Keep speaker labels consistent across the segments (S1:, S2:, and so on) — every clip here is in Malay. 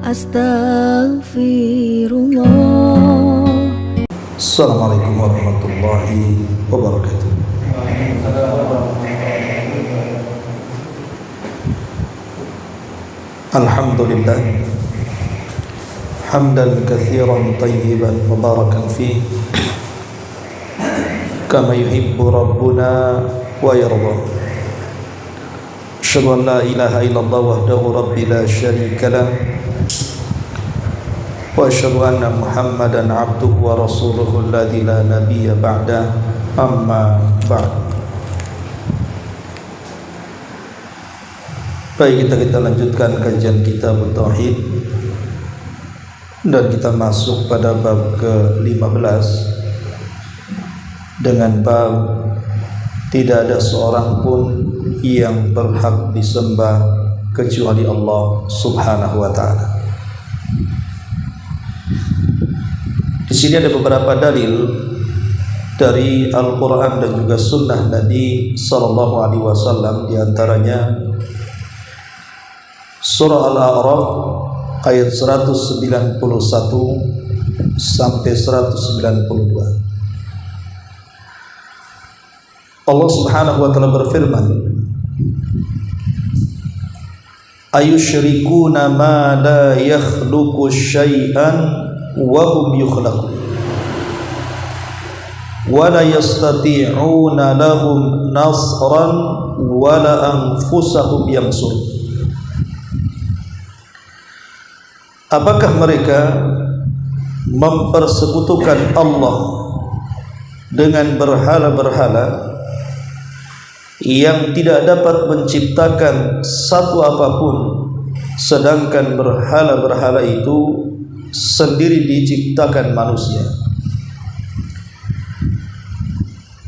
S1: Astaghfirullah.
S2: Assalamualaikum warahmatullahi wabarakatuh. Alhamdulillah hamdan katsiran tayyiban mubarakan fih kama yuhibbu rabbuna wa yarda. Asyhadu an la ilaha illallah wahdahu rabbi la syarika lah wa asyhadu anna Muhammadan abduhu wa rasuluhu alladzi la nabiyya ba'da, amma ba'd. Baik, kita lanjutkan kajian kitab Tauhid dan kita masuk pada bab ke-15 dengan bab tidak ada seorang pun yang berhak disembah kecuali Allah Subhanahu wa taala. Di sini ada beberapa dalil dari Al-Qur'an dan juga sunnah Nabi sallallahu alaihi wasallam, di antaranya surah Al-A'raf ayat 191 sampai 192. Allah Subhanahu wa taala berfirman, ayusyrikuna ma la yakhluqu syai'an wa hum yukhlaqun wa la yastati'una lahum nasran wa la anfusahum yansurun. Apakah mereka mempersekutukan Allah dengan berhala-berhala yang tidak dapat menciptakan satu apapun, sedangkan berhala-berhala itu sendiri diciptakan manusia,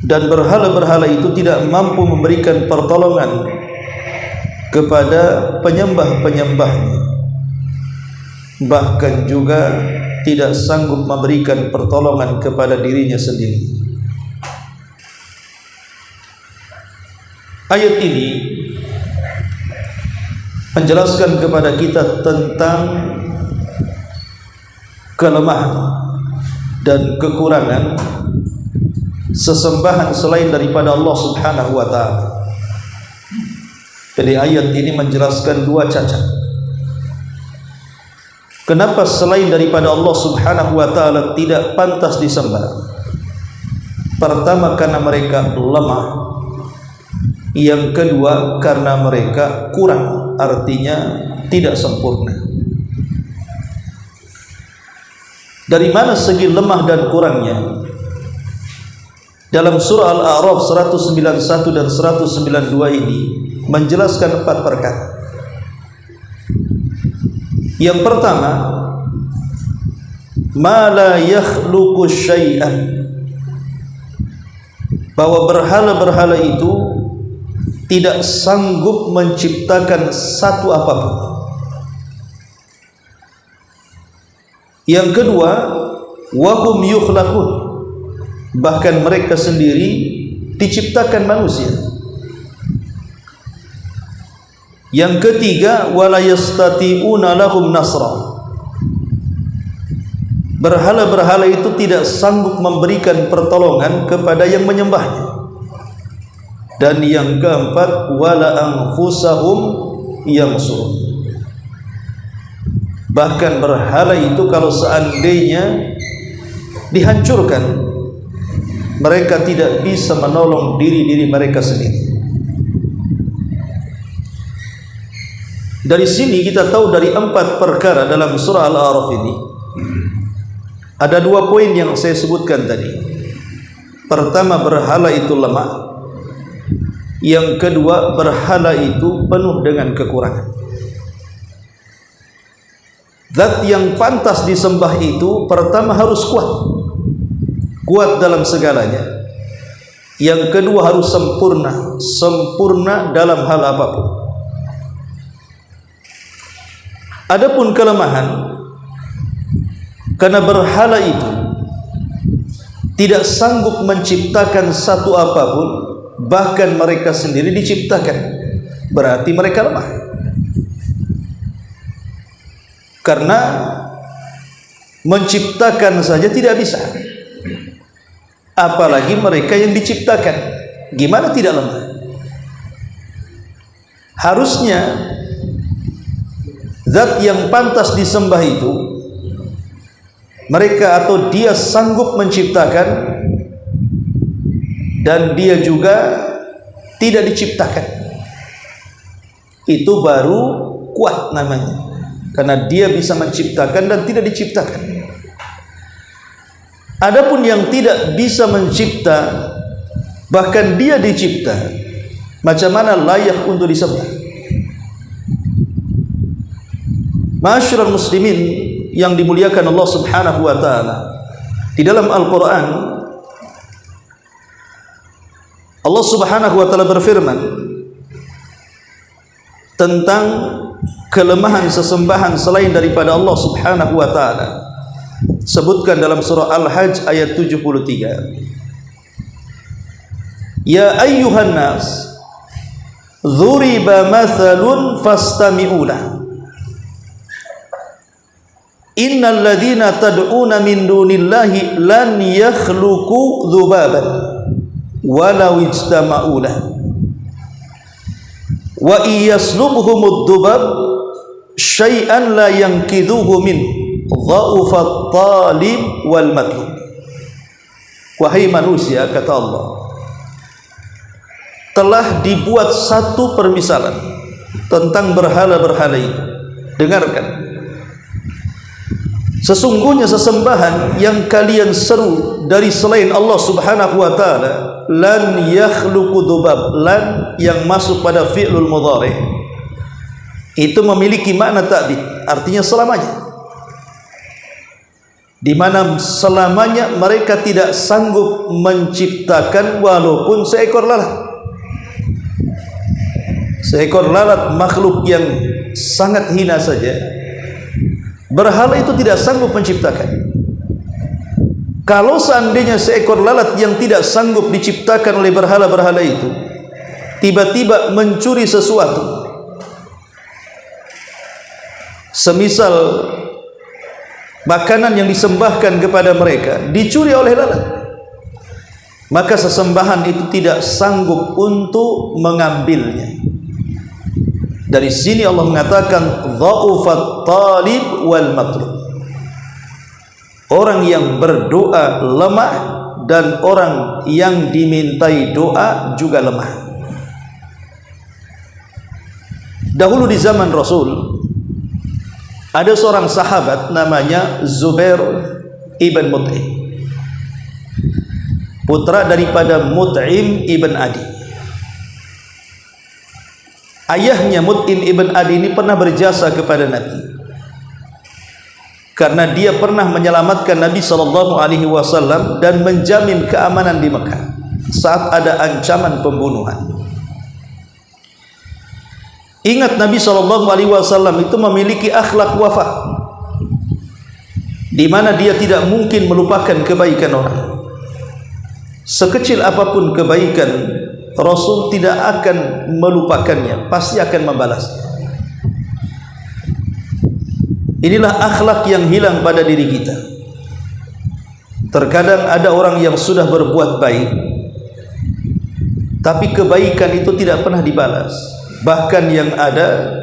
S2: dan berhala-berhala itu tidak mampu memberikan pertolongan kepada penyembah-penyembahnya, bahkan juga tidak sanggup memberikan pertolongan kepada dirinya sendiri. Ayat ini menjelaskan kepada kita tentang kelemahan dan kekurangan sesembahan selain daripada Allah Subhanahu wa taala. Jadi ayat ini menjelaskan dua cacat. Kenapa selain daripada Allah Subhanahu wa taala tidak pantas disembah? Pertama, karena mereka lemah. Yang kedua, karena mereka kurang, artinya tidak sempurna. Dari mana segi lemah dan kurangnya? Dalam surah Al-A'raf 191 dan 192 ini menjelaskan 4 perkara. Yang pertama, ma la yakhluqu syai'an, bahwa berhala-berhala itu tidak sanggup menciptakan satu apapun. Yang kedua, wa hum yukhlaqun, bahkan mereka sendiri diciptakan manusia. Yang ketiga, wala yastati'una lahum nasra, berhala-berhala itu tidak sanggup memberikan pertolongan kepada yang menyembahnya. Dan yang keempat, wala anfusahum yansurun, bahkan berhala itu kalau seandainya dihancurkan, mereka tidak bisa menolong diri-diri mereka sendiri. Dari sini kita tahu dari 4 perkara dalam surah Al-A'raf ini ada 2 poin yang saya sebutkan tadi. Pertama, berhala itu lemah. Yang kedua, berhala itu penuh dengan kekurangan. Zat yang pantas disembah itu pertama harus kuat dalam segalanya. Yang kedua harus sempurna dalam hal apapun. Adapun kelemahan, karena berhala itu tidak sanggup menciptakan satu apapun, bahkan mereka sendiri diciptakan, berarti mereka lemah. Karena menciptakan saja tidak bisa, apalagi mereka yang diciptakan. Gimana tidak lemah? Harusnya zat yang pantas disembah itu mereka atau dia sanggup menciptakan, dan dia juga tidak diciptakan. Itu baru kuat namanya, karena dia bisa menciptakan dan tidak diciptakan. Adapun yang tidak bisa mencipta, bahkan dia dicipta, macam mana layak untuk disembah? Ma'asyiral muslimin yang dimuliakan Allah Subhanahu wa taala, di dalam Al-Qur'an Allah Subhanahu wa taala berfirman tentang kelemahan sesembahan selain daripada Allah Subhanahu wa taala. Sebutkan dalam surah Al-Hajj ayat 73. Ya ayyuhan nas dhuriba mathalun fastami'u lahu. Innal ladzina tad'una min dunillahi lan yakhluqu dzubaban walau ijtama'u lahu wa iyaslubhumud dzubab syai'an la yanqidhuhu min dha'ufat talib wal matlub. Wahai manusia, kata Allah, telah dibuat satu permisalan tentang berhala-berhala itu. Dengarkan. Sesungguhnya sesembahan yang kalian seru dari selain Allah Subhanahu wa taala, lan yakhluqu dzubab, lan yang masuk pada fi'lul mudhari itu memiliki makna ta'bid, artinya selamanya, di mana selamanya mereka tidak sanggup menciptakan walaupun seekor lalat. Seekor lalat, makhluk yang sangat hina saja, berhala itu tidak sanggup menciptakan. Kalau seandainya seekor lalat yang tidak sanggup diciptakan oleh berhala-berhala itu tiba-tiba mencuri sesuatu, semisal makanan yang disembahkan kepada mereka dicuri oleh lalat, maka sesembahan itu tidak sanggup untuk mengambilnya. Dari sini Allah mengatakan dha'ufat talib wal matlub. Orang yang berdoa lemah dan orang yang dimintai doa juga lemah. Dahulu di zaman Rasul ada seorang sahabat namanya Zubair ibn Mut'im, putra daripada Mut'im ibn Adi. Ayahnya Mut'im ibn Adi ini pernah berjasa kepada Nabi, karena dia pernah menyelamatkan Nabi SAW dan menjamin keamanan di Mekah saat ada ancaman pembunuhan. Ingat, Nabi SAW itu memiliki akhlak wafa, di mana dia tidak mungkin melupakan kebaikan orang. Sekecil apapun kebaikan, Rasul tidak akan melupakannya, pasti akan membalasnya. Inilah akhlak yang hilang pada diri kita. Terkadang ada orang yang sudah berbuat baik, tapi kebaikan itu tidak pernah dibalas. Bahkan yang ada,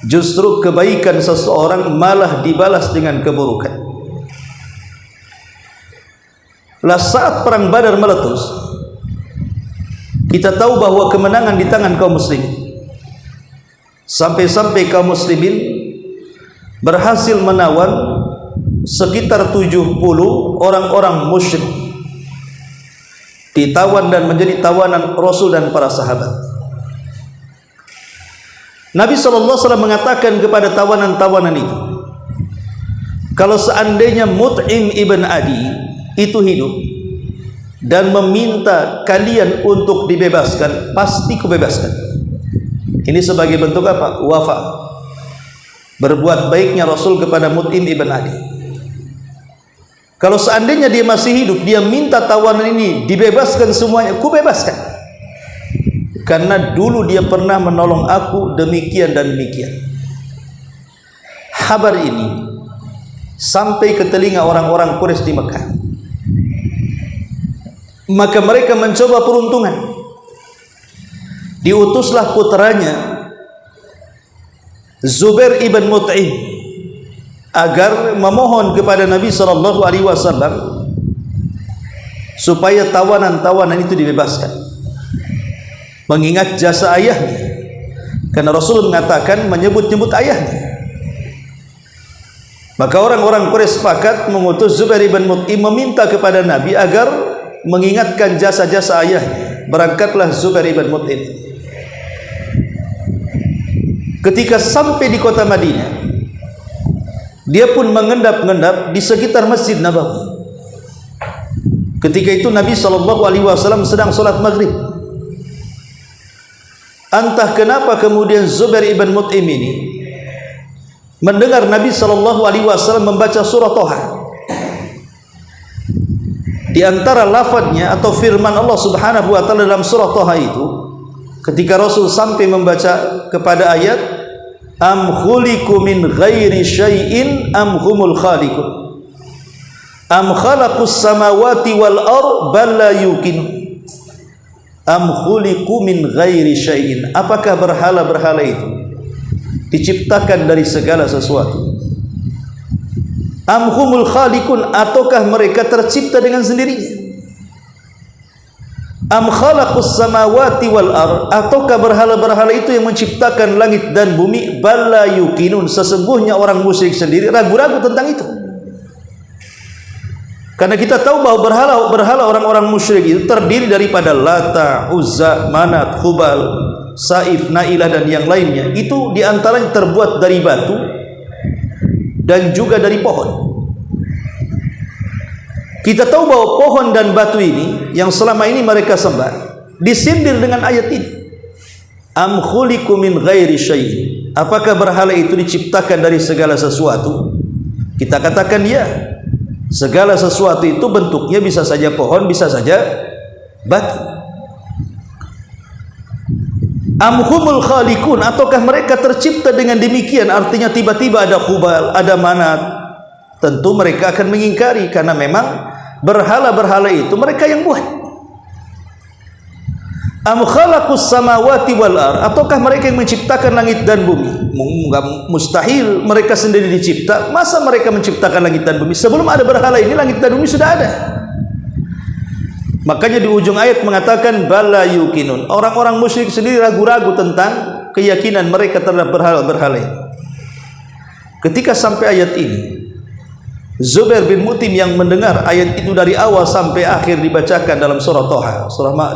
S2: justru kebaikan seseorang malah dibalas dengan keburukan. Lah saat perang Badar meletus, kita tahu bahwa kemenangan di tangan kaum muslimin. Sampai-sampai kaum muslimin berhasil menawan sekitar 70 orang-orang musyrik, ditawan dan menjadi tawanan Rasul dan para sahabat. Nabi SAW mengatakan kepada tawanan-tawanan itu, kalau seandainya Mut'im ibn Adi itu hidup dan meminta kalian untuk dibebaskan, pasti kubebaskan. Ini sebagai bentuk apa? Wafa, berbuat baiknya Rasul kepada Mut'im ibn Adi. Kalau seandainya dia masih hidup, dia minta tawanan ini dibebaskan semuanya, kubebaskan, karena dulu dia pernah menolong aku demikian dan demikian. kabar ini sampai ke telinga orang-orang Quraisy di Mekah, maka mereka mencoba peruntungan. Diutuslah putranya Zubair ibn Mut'im agar memohon kepada Nabi SAW supaya tawanan-tawanan itu dibebaskan, mengingat jasa ayahnya, karena Rasul mengatakan menyebut-nyebut ayahnya. Maka orang-orang Quraisy sepakat mengutus Zubair ibn Mut'im meminta kepada Nabi agar mengingatkan jasa-jasa ayahnya. Berangkatlah Zubair ibn Mut'im. Ketika sampai di kota Madinah, dia pun mengendap-endap di sekitar Masjid Nabawi. Ketika itu Nabi SAW sedang sholat maghrib. Entah kenapa kemudian Zubair ibn Mut'im ini mendengar Nabi SAW membaca surah Toha. Di antara lafadznya atau firman Allah Subhanahu wa taala dalam surah Toha itu, ketika Rasul sampai membaca kepada ayat am khuliqu min ghairi syai'in am humul khaliqun am khalaqus samawati wal ard bal la yuqinun am khuliqu min ghairi syai'in, apakah berhala-berhala itu diciptakan dari segala sesuatu? Am humul khaliqun, ataukah mereka tercipta dengan sendirinya? Am khalaqus samawati wal ard, ataukah berhala-berhala itu yang menciptakan langit dan bumi? Bala yuqinun, sesungguhnya orang musyrik sendiri ragu-ragu tentang itu. Karena kita tahu bahwa berhala orang-orang musyrik itu terdiri daripada Lata, Uzza, Manat, Hubal, Saif, Nailah dan yang lainnya. Itu diantaranya terbuat dari batu dan juga dari pohon. Kita tahu bahwa pohon dan batu ini yang selama ini mereka sembah disindir dengan ayat ini. Am khuliqu min ghairi syai'in, apakah berhala itu diciptakan dari segala sesuatu? Kita katakan ya. Segala sesuatu itu bentuknya bisa saja pohon, bisa saja batu. Am humul khaliqun, ataukah mereka tercipta dengan demikian? Artinya tiba-tiba ada Hubal, ada Manat. Tentu mereka akan mengingkari, karena memang berhala-berhala itu mereka yang buat. Am khalaqus samawati wal ard, ataukah mereka yang menciptakan langit dan bumi? Mustahil mereka sendiri dicipta. Masa mereka menciptakan langit dan bumi? Sebelum ada berhala ini, langit dan bumi sudah ada. Makanya di ujung ayat mengatakan bala yuqinun, orang-orang musyrik sendiri ragu-ragu tentang keyakinan mereka terhadap berhala-berhala ini. Ketika sampai ayat ini, Zubair bin Mut'im yang mendengar ayat itu dari awal sampai akhir dibacakan dalam surah Toha,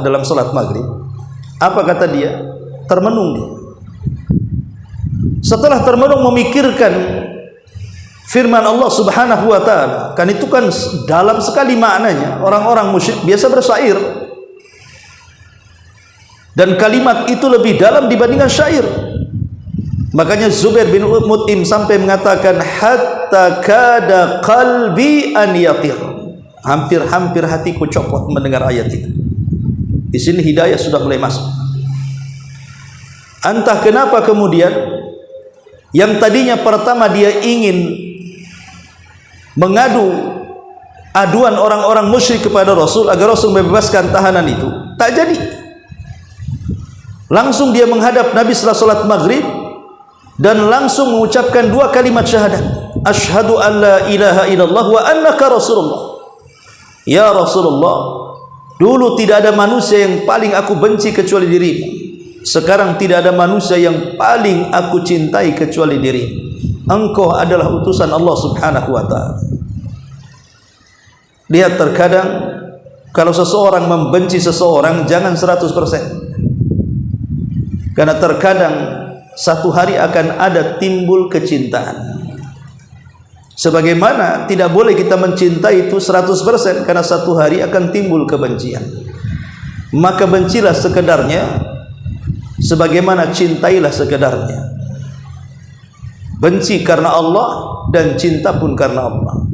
S2: dalam salat maghrib, apa kata dia? Termenung dia. Setelah termenung memikirkan firman Allah Subhanahu wa taala, kan itu kan dalam sekali maknanya. Orang-orang musyrik biasa bersyair, dan kalimat itu lebih dalam dibandingkan syair. Makanya Zubair bin Mut'im sampai mengatakan hatta kada qalbi an yatir, hampir-hampir hatiku copot mendengar ayat itu. Di sini hidayah sudah mulai masuk. Entah kenapa kemudian yang tadinya pertama dia ingin mengadu aduan orang-orang musyrik kepada Rasul agar Rasul membebaskan tahanan itu, tak jadi. Langsung dia menghadap Nabi setelah salat maghrib dan langsung mengucapkan dua kalimat syahadat, asyhadu an la ilaha illallah wa annaka rasulullah. Ya Rasulullah, dulu tidak ada manusia yang paling aku benci kecuali dirimu. Sekarang tidak ada manusia yang paling aku cintai kecuali dirimu. Engkau adalah utusan Allah Subhanahu wa ta'ala. Lihat, terkadang kalau seseorang membenci seseorang, jangan 100%. Karena terkadang satu hari akan ada timbul kecintaan. Sebagaimana tidak boleh kita mencintai itu 100%, karena satu hari akan timbul kebencian. Maka bencilah sekedarnya, sebagaimana cintailah sekedarnya. Benci karena Allah dan cinta pun karena Allah.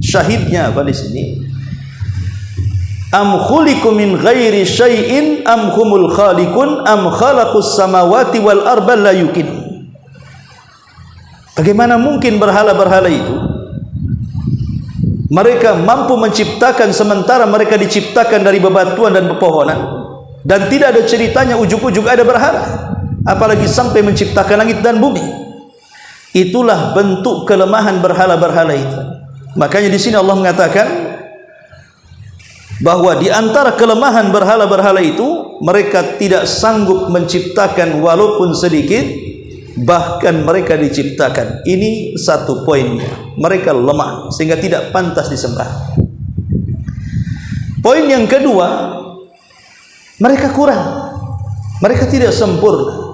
S2: Syahidnya apa di sini? Am khuliqu min ghairi syai'in am humul khaliqun am khalaqus samawati wal arda la yuqin. Bagaimana mungkin berhala-berhala itu mereka mampu menciptakan sementara mereka diciptakan dari bebatuan dan pepohonan, dan tidak ada ceritanya ujug-ujug ada berhala, apalagi sampai menciptakan langit dan bumi. Itulah bentuk kelemahan berhala-berhala itu. Makanya di sini Allah mengatakan bahwa di antara kelemahan berhala-berhala itu, mereka tidak sanggup menciptakan walaupun sedikit, bahkan mereka diciptakan. Ini satu poinnya, mereka lemah sehingga tidak pantas disembah. Poin yang kedua, mereka kurang, mereka tidak sempurna.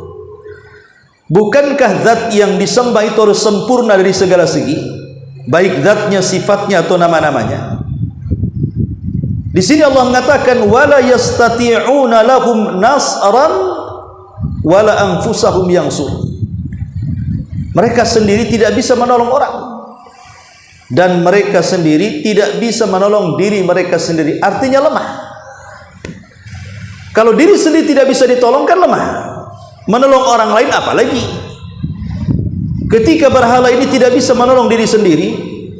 S2: Bukankah zat yang disembah itu harus sempurna dari segala segi, baik zatnya, sifatnya atau nama-namanya? Di sini Allah mengatakan wala yastati'una lahum nasran wala anfusahum yansur. Mereka sendiri tidak bisa menolong orang, dan mereka sendiri tidak bisa menolong diri mereka sendiri. Artinya lemah. Kalau diri sendiri tidak bisa ditolong kan lemah, menolong orang lain apalagi. Ketika berhala ini tidak bisa menolong diri sendiri,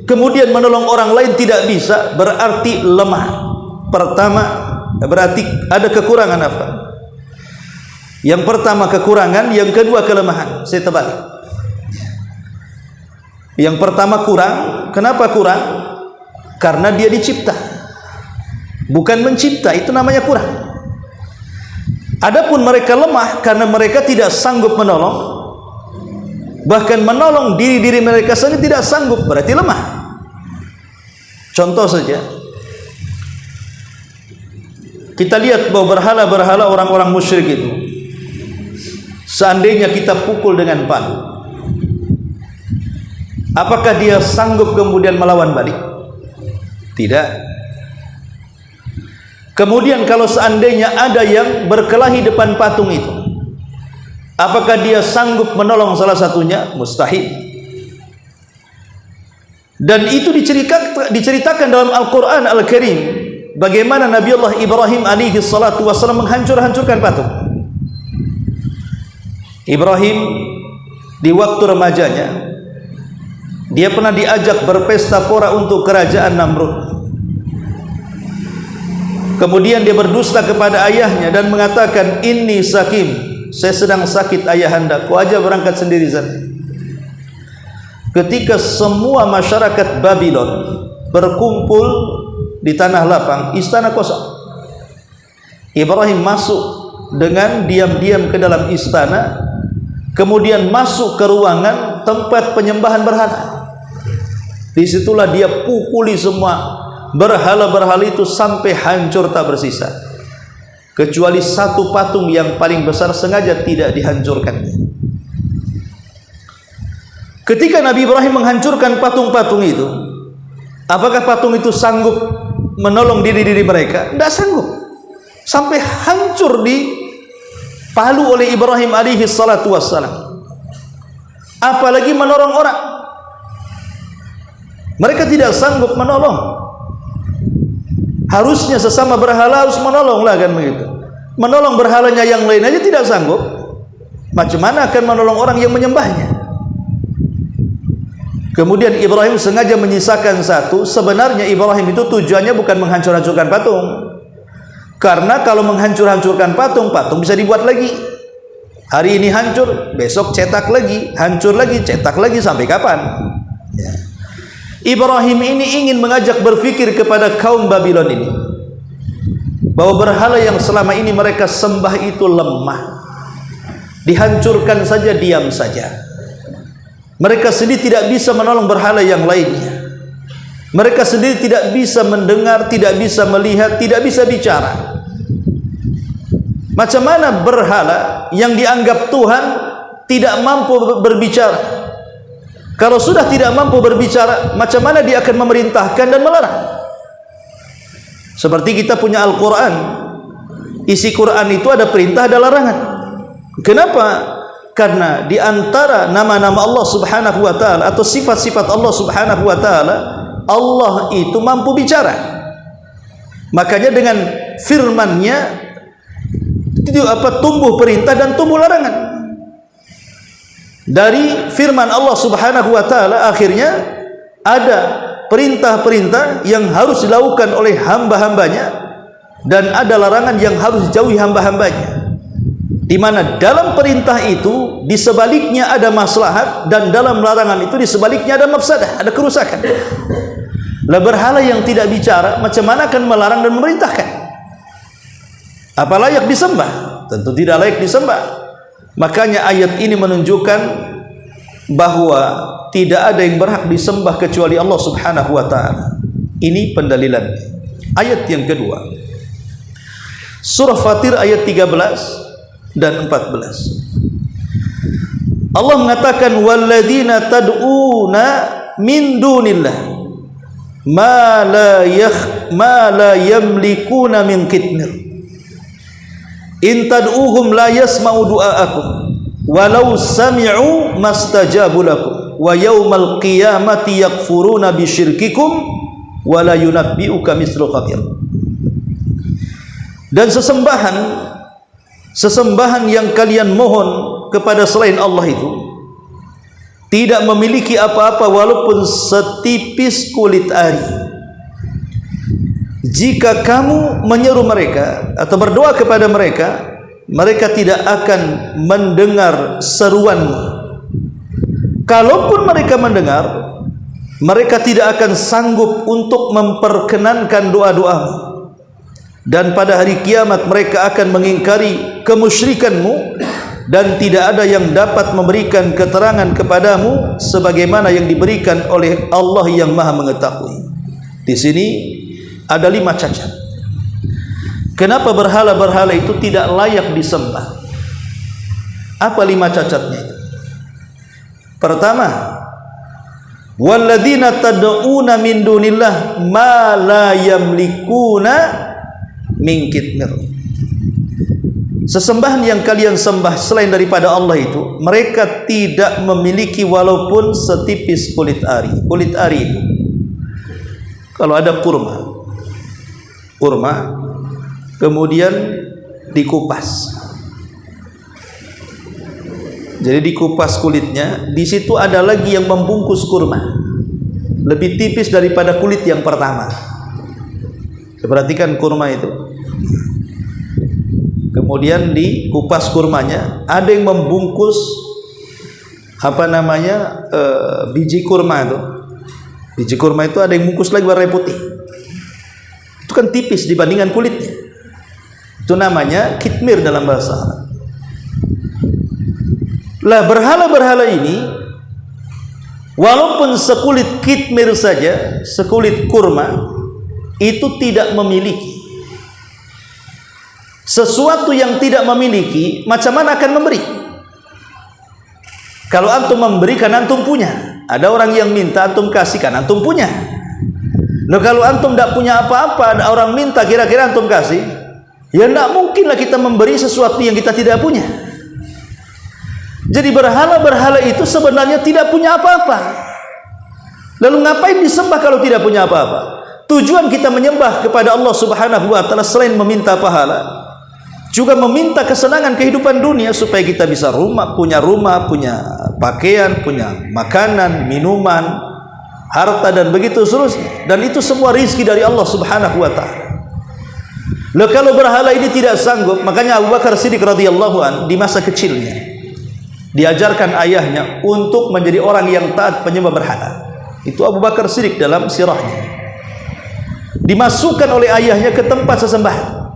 S2: kemudian menolong orang lain tidak bisa, berarti lemah. Pertama, berarti ada kekurangan apa? Yang pertama kekurangan, yang kedua kelemahan. Saya terbalik. Yang pertama kurang. Kenapa kurang? Karena dia dicipta, bukan mencipta, itu namanya kurang. Adapun mereka lemah karena mereka tidak sanggup menolong, bahkan menolong diri-diri mereka sendiri tidak sanggup, berarti lemah. Contoh saja, kita lihat bahwa berhala-berhala orang-orang musyrik itu, seandainya kita pukul dengan palu, apakah dia sanggup kemudian melawan balik? Tidak. Kemudian kalau seandainya ada yang berkelahi depan patung itu, apakah dia sanggup menolong salah satunya? Mustahil. Dan itu diceritakan dalam Al-Quran Al-Karim, bagaimana Nabi Allah Ibrahim alaihi salatu wassalam menghancur-hancurkan patung. Ibrahim di waktu remajanya, dia pernah diajak berpesta pora untuk kerajaan Namrud. Kemudian dia berdusta kepada ayahnya dan mengatakan, inni sakim, saya sedang sakit ayahanda, kau aja berangkat sendiri sana. Ketika semua masyarakat Babylon berkumpul di tanah lapang, istana kosong, Ibrahim masuk dengan diam-diam ke dalam istana, kemudian masuk ke ruangan tempat penyembahan berhala. Disitulah dia pukuli semua berhala-berhala itu sampai hancur tak bersisa, kecuali satu patung yang paling besar sengaja tidak dihancurkan. Ketika Nabi Ibrahim menghancurkan patung-patung itu, apakah patung itu sanggup menolong diri-diri mereka? Tidak sanggup, sampai hancur dipalu oleh Ibrahim alaihi salatu wassalam. Apalagi menolong orang, mereka tidak sanggup menolong. Harusnya sesama berhala harus menolong lah, kan begitu. Menolong berhalanya yang lain aja tidak sanggup, macam mana akan menolong orang yang menyembahnya? Kemudian Ibrahim sengaja menyisakan satu. Sebenarnya Ibrahim itu tujuannya bukan menghancur-hancurkan patung, karena kalau menghancur-hancurkan patung, patung bisa dibuat lagi. Hari ini hancur, besok cetak lagi, hancur lagi, cetak lagi, sampai kapan? Ya. Ibrahim ini ingin mengajak berfikir kepada kaum Babylon ini, bahwa berhala yang selama ini mereka sembah itu lemah, dihancurkan saja, diam saja. Mereka sendiri tidak bisa menolong berhala yang lainnya. Mereka sendiri tidak bisa mendengar, tidak bisa melihat, tidak bisa bicara. Macam mana berhala yang dianggap Tuhan tidak mampu berbicara? Kalau sudah tidak mampu berbicara, macam mana dia akan memerintahkan dan melarang? Seperti kita punya Al-Quran, isi Quran itu ada perintah, ada larangan. Kenapa? Karena di antara nama-nama Allah subhanahu wa ta'ala atau sifat-sifat Allah subhanahu wa ta'ala, Allah itu mampu bicara. Makanya dengan firman-Nya itu tumbuh perintah dan tumbuh larangan. dari firman Allah Subhanahu wa taala akhirnya ada perintah-perintah yang harus dilakukan oleh hamba-hambanya dan ada larangan yang harus dijauhi hamba-hambanya, di mana dalam perintah itu di sebaliknya ada maslahat dan dalam larangan itu di sebaliknya ada mafsadah, ada kerusakan. Lah berhala yang tidak bicara macam mana akan melarang dan memerintahkan? Apa layak disembah? Tentu tidak layak disembah. Makanya ayat ini menunjukkan bahwa tidak ada yang berhak disembah kecuali Allah Subhanahu wa taala. Ini pendalilan. Ayat yang kedua, surah Fatir ayat 13 dan 14. Allah mengatakan walladzina tad'una min dunillah ma la yamlikuna min qitmir in tad'uhum la yasma'u du'aakum walau sami'u mastajabu lakum wa yaumal qiyamati yakfuruna bisyirkikum wa la yunabbi'uka mithlu khabir. Dan sesembahan yang kalian mohon kepada selain Allah itu tidak memiliki apa-apa walaupun setipis kulit ari. Jika kamu menyeru mereka atau berdoa kepada mereka, mereka tidak akan mendengar seruanmu. Kalaupun mereka mendengar, mereka tidak akan sanggup untuk memperkenankan doa-doamu. Dan pada hari kiamat mereka akan mengingkari kemusyrikanmu dan tidak ada yang dapat memberikan keterangan kepadamu sebagaimana yang diberikan oleh Allah yang Maha Mengetahui. Di sini ada 5 cacat. Kenapa berhala-berhala itu tidak layak disembah? Apa 5 cacatnya itu? Pertama, walladzina tad'una min dunillah ma la yamlikuna min qitmir. Sesembahan yang kalian sembah selain daripada Allah itu, mereka tidak memiliki walaupun setipis kulit ari. Kulit ari itu, kalau ada kurma kemudian dikupas, jadi dikupas kulitnya, di situ ada lagi yang membungkus kurma lebih tipis daripada kulit yang pertama. Perhatikan kurma itu, kemudian dikupas kurmanya, ada yang membungkus biji kurma itu. Biji kurma itu ada yang bungkus lagi warna putih. Itu kan tipis dibandingkan kulitnya. Itu namanya kitmir dalam bahasa Arab. Lah berhala-berhala ini walaupun sekulit kitmir saja, sekulit kurma, itu tidak memiliki sesuatu yang tidak memiliki, macam mana akan memberi? Kalau antum memberi kan antum punya. Ada orang yang minta antum kasih kan antum punya. Nah, kalau antum tidak punya apa-apa, ada orang minta kira-kira antum kasih, ya tidak mungkinlah kita memberi sesuatu yang kita tidak punya. Jadi berhala-berhala itu sebenarnya tidak punya apa-apa. Lalu ngapain disembah kalau tidak punya apa-apa? Tujuan kita menyembah kepada Allah Subhanahu wa taala selain meminta pahala, juga meminta kesenangan kehidupan dunia supaya kita bisa punya rumah, punya pakaian, punya makanan, minuman, harta dan begitu seterusnya. Dan itu semua rizki dari Allah Subhanahu wa taala. Lalu kalau berhala ini tidak sanggup, makanya Abu Bakar Siddiq radhiyallahu an di masa kecilnya diajarkan ayahnya untuk menjadi orang yang taat penyembah berhala. Itu Abu Bakar Siddiq dalam sirahnya. Dimasukkan oleh ayahnya ke tempat sesembahan.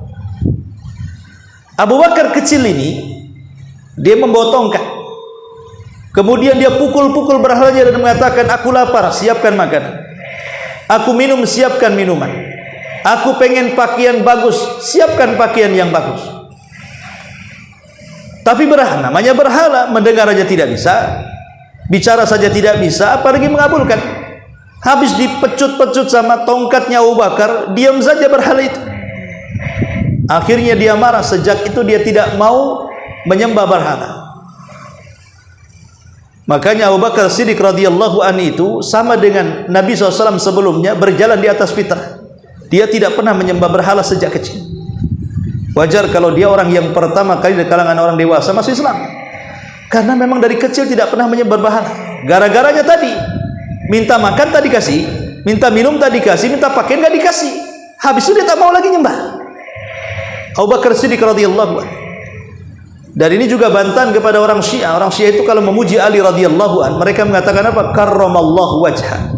S2: Abu Bakar kecil ini dia membawa tongkat, kemudian dia pukul-pukul berhalanya dan mengatakan, aku lapar, siapkan makanan. Aku minum, siapkan minuman. Aku pengen pakaian bagus, siapkan pakaian yang bagus. Tapi berhala, namanya berhala, mendengar saja tidak bisa, bicara saja tidak bisa, apalagi mengabulkan. Habis dipecut-pecut sama tongkatnya Abu Bakar, diam saja berhala itu. Akhirnya dia marah, sejak itu dia tidak mau menyembah berhala. Makanya Abu Bakar Siddiq radhiyallahu anhu itu sama dengan Nabi SAW sebelumnya, berjalan di atas fitrah. Dia tidak pernah menyembah berhala sejak kecil. Wajar kalau dia orang yang pertama kali di kalangan orang dewasa masuk Islam. Karena memang dari kecil tidak pernah menyembah berhala. Gara-garanya tadi, minta makan tak dikasih, minta minum tak dikasih, minta pakaian tak dikasih. Habis itu dia tak mau lagi nyembah. Abu Bakar Siddiq radhiyallahu anhu. Dan ini juga bantahan kepada orang Syiah. Orang Syiah itu kalau memuji Ali radhiyallahu anhu, mereka mengatakan apa? Karramallahu wajha.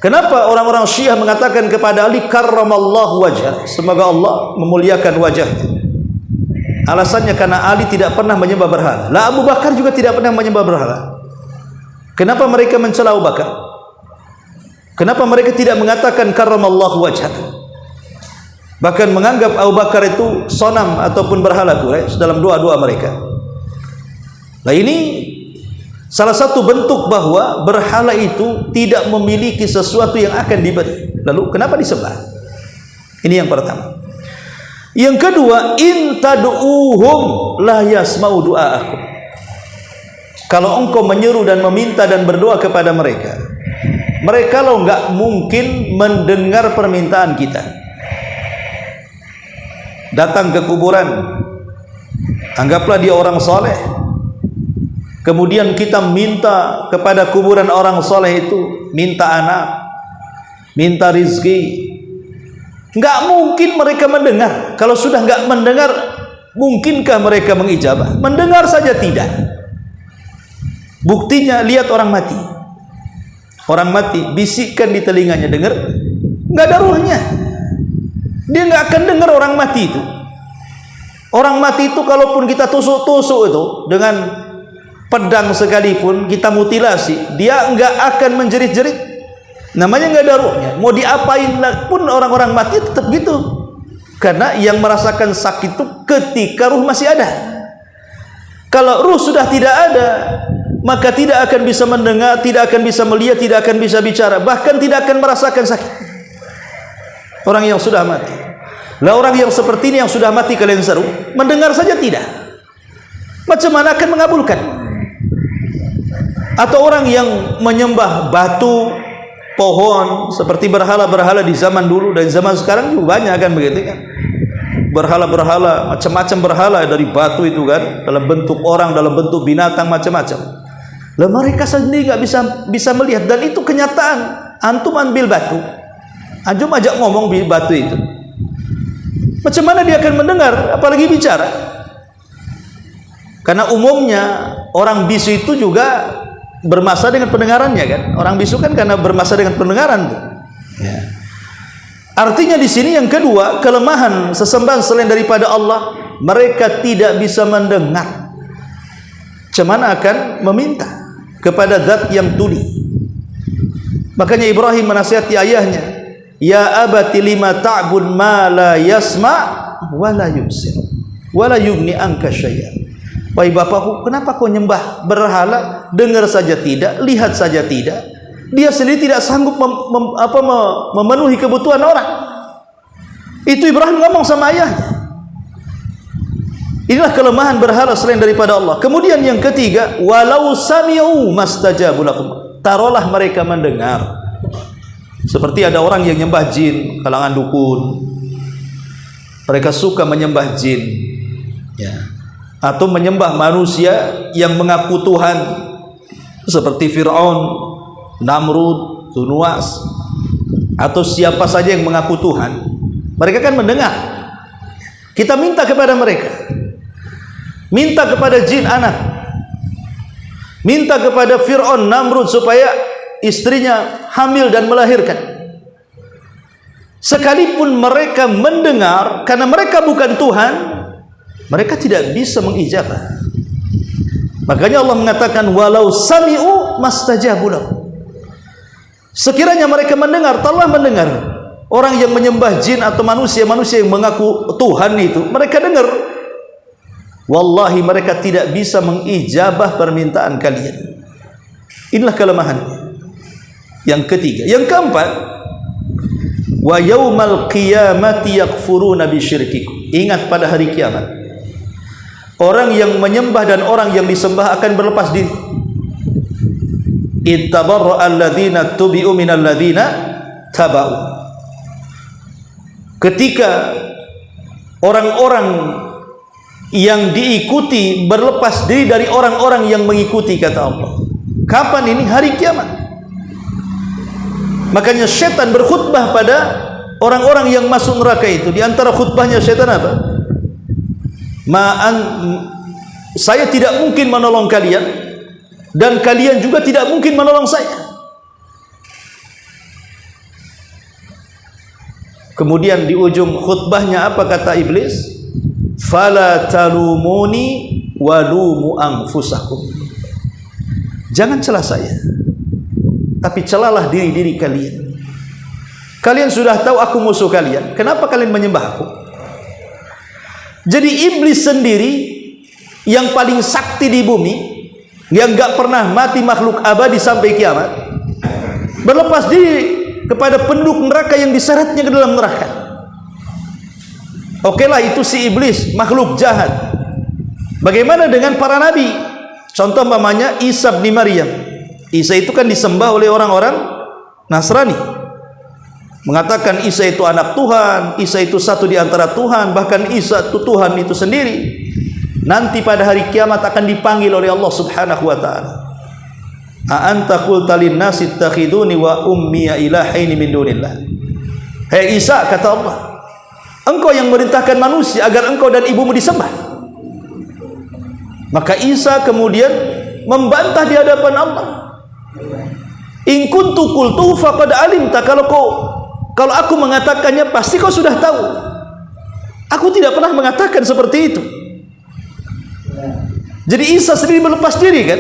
S2: Kenapa orang-orang Syiah mengatakan kepada Ali karramallahu wajha? Semoga Allah memuliakan wajahnya. Alasannya karena Ali tidak pernah menyembah berhala. Lah Abu Bakar juga tidak pernah menyembah berhala. Kenapa mereka mencela Abu Bakar? Kenapa mereka tidak mengatakan karramallahu wajha? Bahkan menganggap Abu Bakar itu sonam ataupun berhala Quraisy dalam doa-doa mereka. Nah ini salah satu bentuk bahwa berhala itu tidak memiliki sesuatu yang akan diberi. Lalu kenapa disembah? Ini yang pertama. Yang kedua, in tad'uhum la yasma'u du'aakum. Kalau engkau menyeru dan meminta dan berdoa kepada mereka, mereka lo enggak mungkin mendengar permintaan kita. Datang ke kuburan, anggaplah dia orang soleh, kemudian kita minta kepada kuburan orang soleh itu, minta anak, minta rizki, enggak mungkin mereka mendengar. Kalau sudah enggak mendengar, mungkinkah mereka mengijabah? Mendengar saja tidak. Buktinya lihat orang mati. Orang mati bisikkan di telinganya, dengar? Enggak ada ruhnya. Dia enggak akan dengar orang mati itu. Orang mati itu kalaupun kita tusuk-tusuk itu dengan pedang sekalipun, kita mutilasi, dia enggak akan menjerit-jerit. Namanya enggak ada ruhnya. Mau diapain pun orang-orang mati tetap gitu. Karena yang merasakan sakit itu ketika ruh masih ada. Kalau ruh sudah tidak ada, maka tidak akan bisa mendengar, tidak akan bisa melihat, tidak akan bisa bicara, bahkan tidak akan merasakan sakit. Orang yang sudah mati. Lah orang yang seperti ini yang sudah mati kalian seru, mendengar saja tidak. Macam mana akan mengabulkan? Atau orang yang menyembah batu, pohon, seperti berhala-berhala di zaman dulu dan zaman sekarang juga banyak kan begitu kan? Berhala-berhala, macam-macam berhala dari batu itu kan, dalam bentuk orang, dalam bentuk binatang, macam-macam. Lah mereka sendiri nggak bisa melihat, dan itu kenyataan. Antum ambil batu, antum ajak ngomong di batu itu, macam mana dia akan mendengar, apalagi bicara? Karena umumnya orang bisu itu juga bermasalah dengan pendengarannya kan. Orang bisu kan karena bermasalah dengan pendengaran tuh. Ya. Artinya di sini yang kedua, kelemahan sesembahan selain daripada Allah, mereka tidak bisa mendengar. Macam mana akan meminta kepada zat yang tuli? Makanya Ibrahim menasihati ayahnya, ya abati lima ta'bud ma la yasma' wa la yubsir wa la yughni anka syai'an. Wahai bapakku, kenapa kau nyembah berhala? Dengar saja tidak, lihat saja tidak. Dia sendiri tidak sanggup memenuhi kebutuhan orang. Itu Ibrahim ngomong sama ayahnya. Inilah kelemahan berhala selain daripada Allah. Kemudian yang ketiga, walau sami'u mastajabu lakum. Taruhlah mereka mendengar. Seperti ada orang yang nyembah jin, kalangan dukun. Mereka suka menyembah jin, ya, atau menyembah manusia yang mengaku Tuhan, seperti Fir'aun, Namrud, Tunuas, atau siapa saja yang mengaku Tuhan. Mereka kan mendengar. Kita minta kepada mereka, minta kepada jin anak, minta kepada Fir'aun, Namrud supaya istrinya hamil dan melahirkan. Sekalipun mereka mendengar, karena mereka bukan Tuhan, mereka tidak bisa mengijabah. Makanya Allah mengatakan walau sami'u mastajabu lahum. Sekiranya mereka mendengar, telah mendengar. Orang yang menyembah jin atau manusia-manusia yang mengaku Tuhan itu, mereka dengar. Wallahi mereka tidak bisa mengijabah permintaan kalian. Inilah kelemahannya. Yang ketiga, yang keempat, wa yaumal qiyamati yakfuruna bisyirkikum. Ingat pada hari kiamat, orang yang menyembah dan orang yang disembah akan berlepas diri. Ittabarra alladzina tubi'u minal ladzina taba'u. Ketika orang-orang yang diikuti berlepas diri dari orang-orang yang mengikuti, kata Allah. Kapan ini? Hari kiamat. Makanya syaitan berkhutbah pada orang-orang yang masuk neraka itu. Di antara khutbahnya syaitan apa? Saya tidak mungkin menolong kalian, dan kalian juga tidak mungkin menolong saya. Kemudian di ujung khutbahnya apa kata iblis? Fala talumuni walumu anfusakum. Jangan celah saya, tapi celalah diri-diri kalian. Kalian sudah tahu aku musuh kalian, kenapa kalian menyembah aku? Jadi iblis sendiri yang paling sakti di bumi, yang gak pernah mati, makhluk abadi sampai kiamat, berlepas diri kepada penduduk neraka yang diseretnya ke dalam neraka. Okelah, itu si iblis, makhluk jahat. Bagaimana dengan para nabi? Contoh umpamanya Isa bin Maryam. Isa itu kan disembah oleh orang-orang Nasrani, mengatakan Isa itu anak Tuhan, Isa itu satu di antara Tuhan, bahkan Isa itu Tuhan itu sendiri. Nanti pada hari kiamat akan dipanggil oleh Allah Subhanahu wa taala. A anta qulta lin nasi ittakhiduni wa ummi ilahaini min dunillah. Hei Isa, kata Allah, engkau yang merintahkan manusia agar engkau dan ibumu disembah. Maka Isa kemudian membantah di hadapan Allah. In kuntu qultu faqad alimta, kalau aku mengatakannya pasti kau sudah tahu. Aku tidak pernah mengatakan seperti itu. Jadi Isa sendiri melepas diri kan?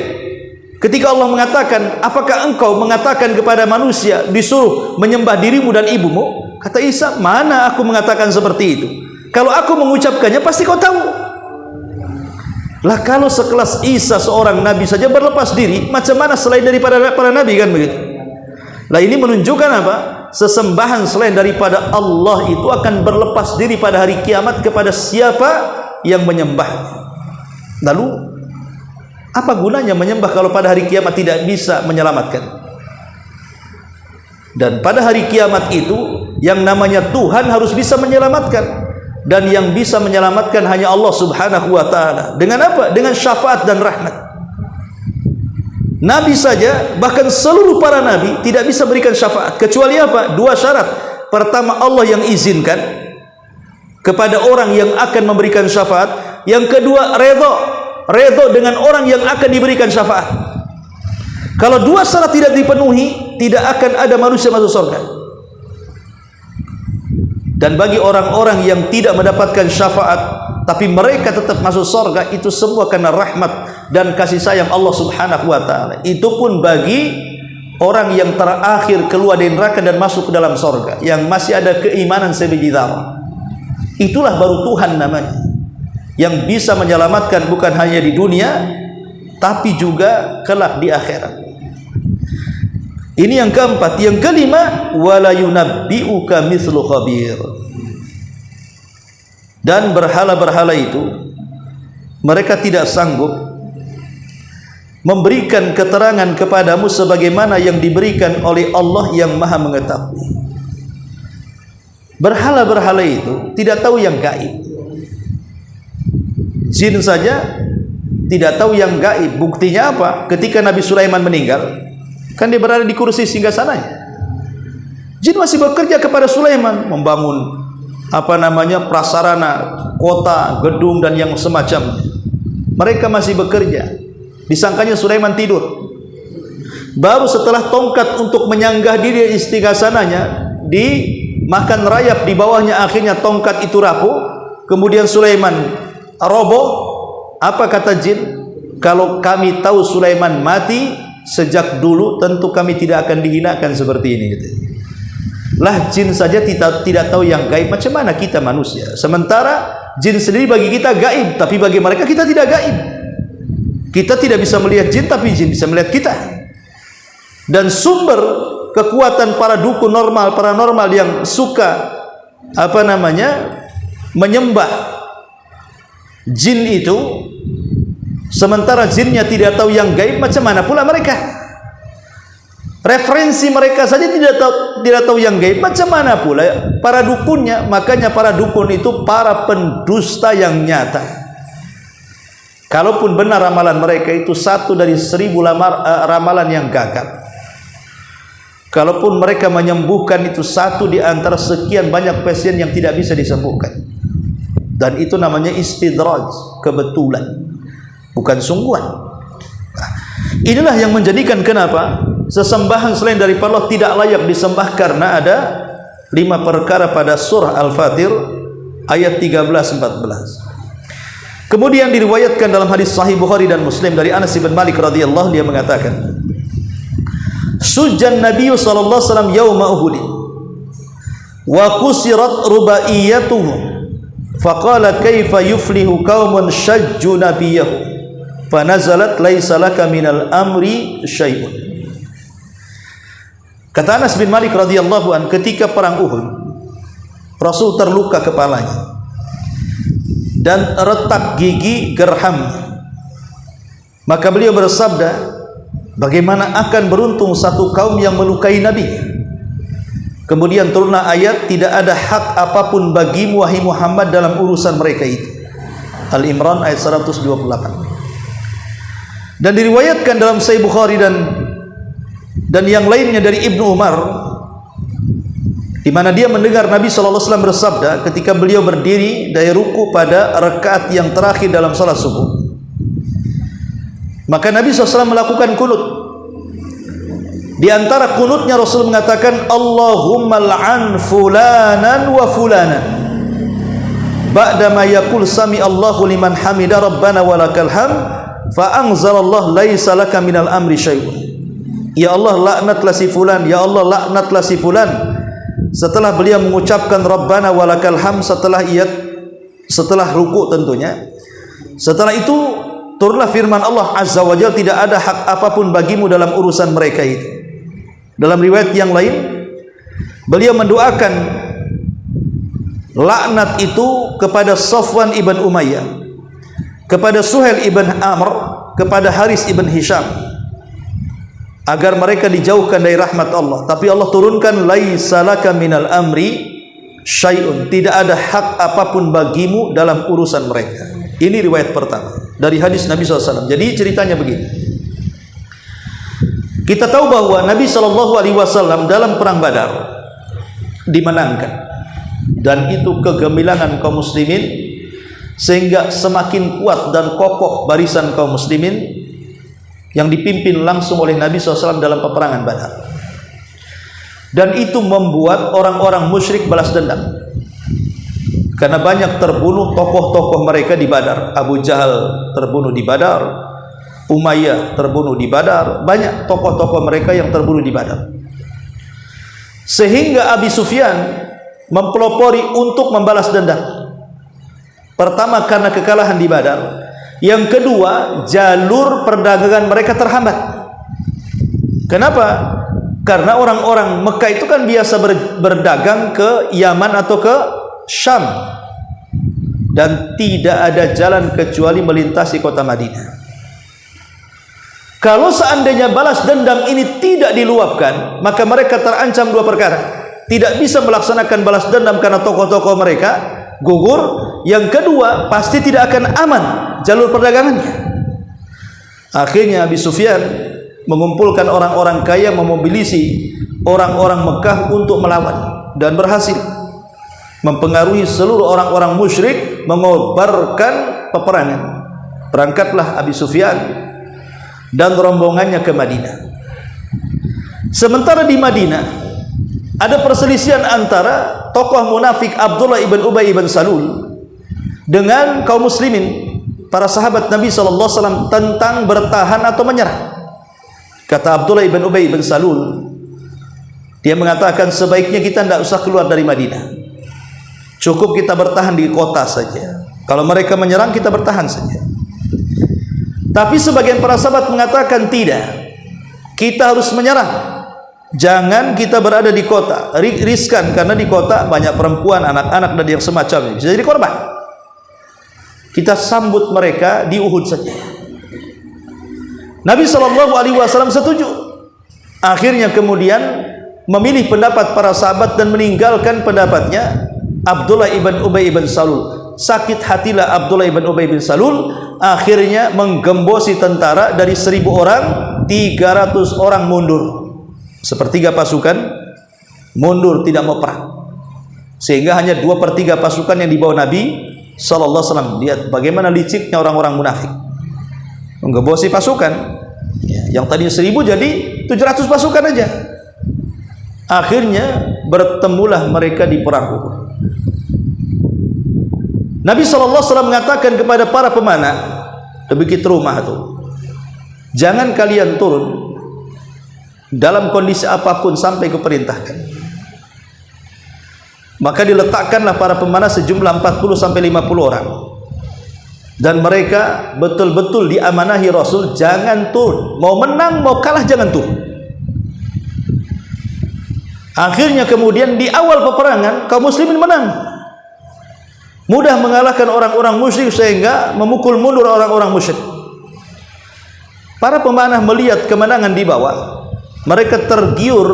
S2: Ketika Allah mengatakan, apakah engkau mengatakan kepada manusia disuruh menyembah dirimu dan ibumu? Kata Isa, mana aku mengatakan seperti itu? Kalau aku mengucapkannya pasti kau tahu. Lah kalau sekelas Isa seorang nabi saja berlepas diri, macam mana selain daripada para nabi, kan begitu? Lah ini menunjukkan apa? Sesembahan selain daripada Allah itu akan berlepas diri pada hari kiamat kepada siapa yang menyembahnya. Lalu apa gunanya menyembah kalau pada hari kiamat tidak bisa menyelamatkan? Dan pada hari kiamat itu yang namanya Tuhan harus bisa menyelamatkan, dan yang bisa menyelamatkan hanya Allah Subhanahu wa taala. Dengan apa? Dengan syafaat dan rahmat. Nabi saja, bahkan seluruh para nabi tidak bisa berikan syafaat kecuali apa? Dua syarat. Pertama, Allah yang izinkan kepada orang yang akan memberikan syafaat. Yang kedua, redha dengan orang yang akan diberikan syafaat. Kalau dua syarat tidak dipenuhi, tidak akan ada manusia masuk surga. Dan bagi orang-orang yang tidak mendapatkan syafaat tapi mereka tetap masuk surga, itu semua karena rahmat dan kasih sayang Allah Subhanahu wa taala. Itu pun bagi orang yang terakhir keluar dari neraka dan masuk ke dalam surga, yang masih ada keimanan sebiji dzarrah. Itulah baru Tuhan namanya, yang bisa menyelamatkan bukan hanya di dunia tapi juga kelak di akhirat. Ini yang keempat. Yang kelima, wala yunabbi'uka mithlu khabir. Dan berhala-berhala itu mereka tidak sanggup memberikan keterangan kepadamu sebagaimana yang diberikan oleh Allah yang Maha mengetahui. Berhala-berhala itu tidak tahu yang gaib. Jin saja tidak tahu yang gaib. Buktinya apa? Ketika Nabi Sulaiman meninggal, kan dia berada di kursi singgasananya. Jin masih bekerja kepada Sulaiman, membangun prasarana, kota, gedung dan yang semacamnya. Mereka masih bekerja. Disangkanya Sulaiman tidur. Baru setelah tongkat untuk menyanggah diri istighasananya dimakan rayap di bawahnya, akhirnya tongkat itu rapuh. Kemudian Sulaiman roboh. Apa kata jin? Kalau kami tahu Sulaiman mati sejak dulu, tentu kami tidak akan dihinakan seperti ini, gitu. Lah jin saja tidak tahu yang gaib, macam mana kita manusia? Sementara jin sendiri bagi kita gaib, tapi bagi mereka kita tidak gaib. Kita tidak bisa melihat jin, tapi jin bisa melihat kita. Dan sumber kekuatan para dukun paranormal yang suka menyembah jin itu, sementara jinnya tidak tahu yang gaib, macam mana pula mereka? Referensi mereka saja tidak tahu yang gaib, macam mana pula para dukunnya? Makanya para dukun itu para pendusta yang nyata. Kalaupun benar ramalan mereka itu 1 dari 1000 ramalan yang gagal. Kalaupun mereka menyembuhkan itu 1 di antara sekian banyak pasien yang tidak bisa disembuhkan. Dan itu namanya istidraj, kebetulan, bukan sungguhan. Nah, inilah yang menjadikan kenapa sesembahan selain daripada Allah tidak layak disembah, karena ada 5 perkara pada surah Al-Fatir ayat 13-14. Kemudian diriwayatkan dalam hadis sahih Bukhari dan Muslim dari Anas bin Malik radhiyallahu, dia mengatakan, Sujjan Nabi sallallahu alaihi wasallam yauma Uhud wa kusirat rubaiyatuhum faqala kaifa yuflihu qaumun shajju nabiyahu fanazalat laisa laka minal amri syai'un. Kata Anas bin Malik radhiyallahu an, ketika perang Uhud Rasul terluka kepalanya dan retak gigi gerham, maka beliau bersabda, bagaimana akan beruntung satu kaum yang melukai Nabi. Kemudian turunlah ayat, tidak ada hak apapun bagimu wahai Muhammad dalam urusan mereka itu. Al-Imran ayat 128. Dan diriwayatkan dalam Sahih Bukhari dan yang lainnya dari Ibnu Umar, di mana dia mendengar Nabi sallallahu alaihi wasallam bersabda ketika beliau berdiri dari ruku pada rakaat yang terakhir dalam salat subuh. Maka Nabi SAW melakukan kunut. Di antara kunutnya Rasul mengatakan, Allahumma la'an fulanan wa fulanan ba'dama yaqul sami Allahu liman hamida rabbana walakal hamd fa anzalallah laisa laka minal amri syai'un. Ya Allah, laknatlah si fulan, ya Allah, laknatlah si fulan. Setelah beliau mengucapkan rabbana walakal hamd setelah ruku tentunya. Setelah itu turunlah firman Allah Azza wa Jalla, tidak ada hak apapun bagimu dalam urusan mereka itu. Dalam riwayat yang lain, beliau mendoakan laknat itu kepada Safwan ibn Umayyah, kepada Suhail ibn Amr, kepada Haris ibn Hisham, agar mereka dijauhkan dari rahmat Allah. Tapi Allah turunkan laisa laka minal amri syai'un, tidak ada hak apapun bagimu dalam urusan mereka. Ini riwayat pertama dari hadis Nabi SAW. Jadi ceritanya begini, kita tahu bahwa Nabi SAW dalam perang Badar dimenangkan, dan itu kegemilangan kaum muslimin, sehingga semakin kuat dan kokoh barisan kaum muslimin yang dipimpin langsung oleh Nabi SAW dalam peperangan Badar. Dan itu membuat orang-orang musyrik balas dendam, karena banyak terbunuh tokoh-tokoh mereka di Badar. Abu Jahal terbunuh di Badar, Umayyah terbunuh di Badar, banyak tokoh-tokoh mereka yang terbunuh di Badar. Sehingga Abi Sufyan mempelopori untuk membalas dendam. Pertama, karena kekalahan di Badar. Yang kedua, jalur perdagangan mereka terhambat. Kenapa? Karena orang-orang Mekah itu kan biasa berdagang ke Yaman atau ke Syam, dan tidak ada jalan kecuali melintasi kota Madinah. Kalau seandainya balas dendam ini tidak diluapkan, maka mereka terancam 2 perkara. Tidak bisa melaksanakan balas dendam karena tokoh-tokoh mereka gugur. Yang kedua, pasti tidak akan aman jalur perdagangannya. Akhirnya Abi Sufyan mengumpulkan orang-orang kaya, memobilisasi orang-orang Mekah untuk melawan, dan berhasil mempengaruhi seluruh orang-orang musyrik mengobarkan peperangan. Berangkatlah Abi Sufyan dan rombongannya ke Madinah. Sementara di Madinah ada perselisihan antara tokoh munafik Abdullah ibn Ubay ibn Salul dengan kaum muslimin, para sahabat Nabi SAW, tentang bertahan atau menyerah. Kata Abdullah ibn Ubay ibn Salul, dia mengatakan sebaiknya kita tidak usah keluar dari Madinah, cukup kita bertahan di kota saja. Kalau mereka menyerang, kita bertahan saja. Tapi sebagian para sahabat mengatakan tidak, kita harus menyerah. Jangan kita berada di kota, riskan, karena di kota banyak perempuan, anak-anak dan yang semacamnya, bisa jadi korban. Kita sambut mereka di Uhud saja. Nabi SAW setuju. Akhirnya kemudian memilih pendapat para sahabat dan meninggalkan pendapatnya Abdullah ibn Ubay ibn Salul. sakit hatilah Abdullah ibn Ubay bin Salul, akhirnya menggembosi tentara dari 1000 orang, 300 orang mundur, sepertiga pasukan mundur, tidak mau perang, sehingga hanya 2/3 pasukan yang dibawa Nabi sallallahu alaihi wasallam. Lihat bagaimana liciknya orang-orang munafik, menggembosi pasukan yang tadinya 1000 jadi 700 pasukan aja. Akhirnya bertemulah mereka di perang Uhud. Nabi SAW mengatakan kepada para pemanah, begitu rumah itu, jangan kalian turun dalam kondisi apapun sampai kuperintahkan. Maka diletakkanlah para pemanah sejumlah 40-50 orang, dan mereka betul-betul diamanahi Rasul, jangan turun, mau menang mau kalah jangan turun. Akhirnya kemudian di awal peperangan kaum muslimin menang, mudah mengalahkan orang-orang musyrik sehingga memukul mundur orang-orang musyrik. Para pemanah melihat kemenangan di bawah, mereka tergiur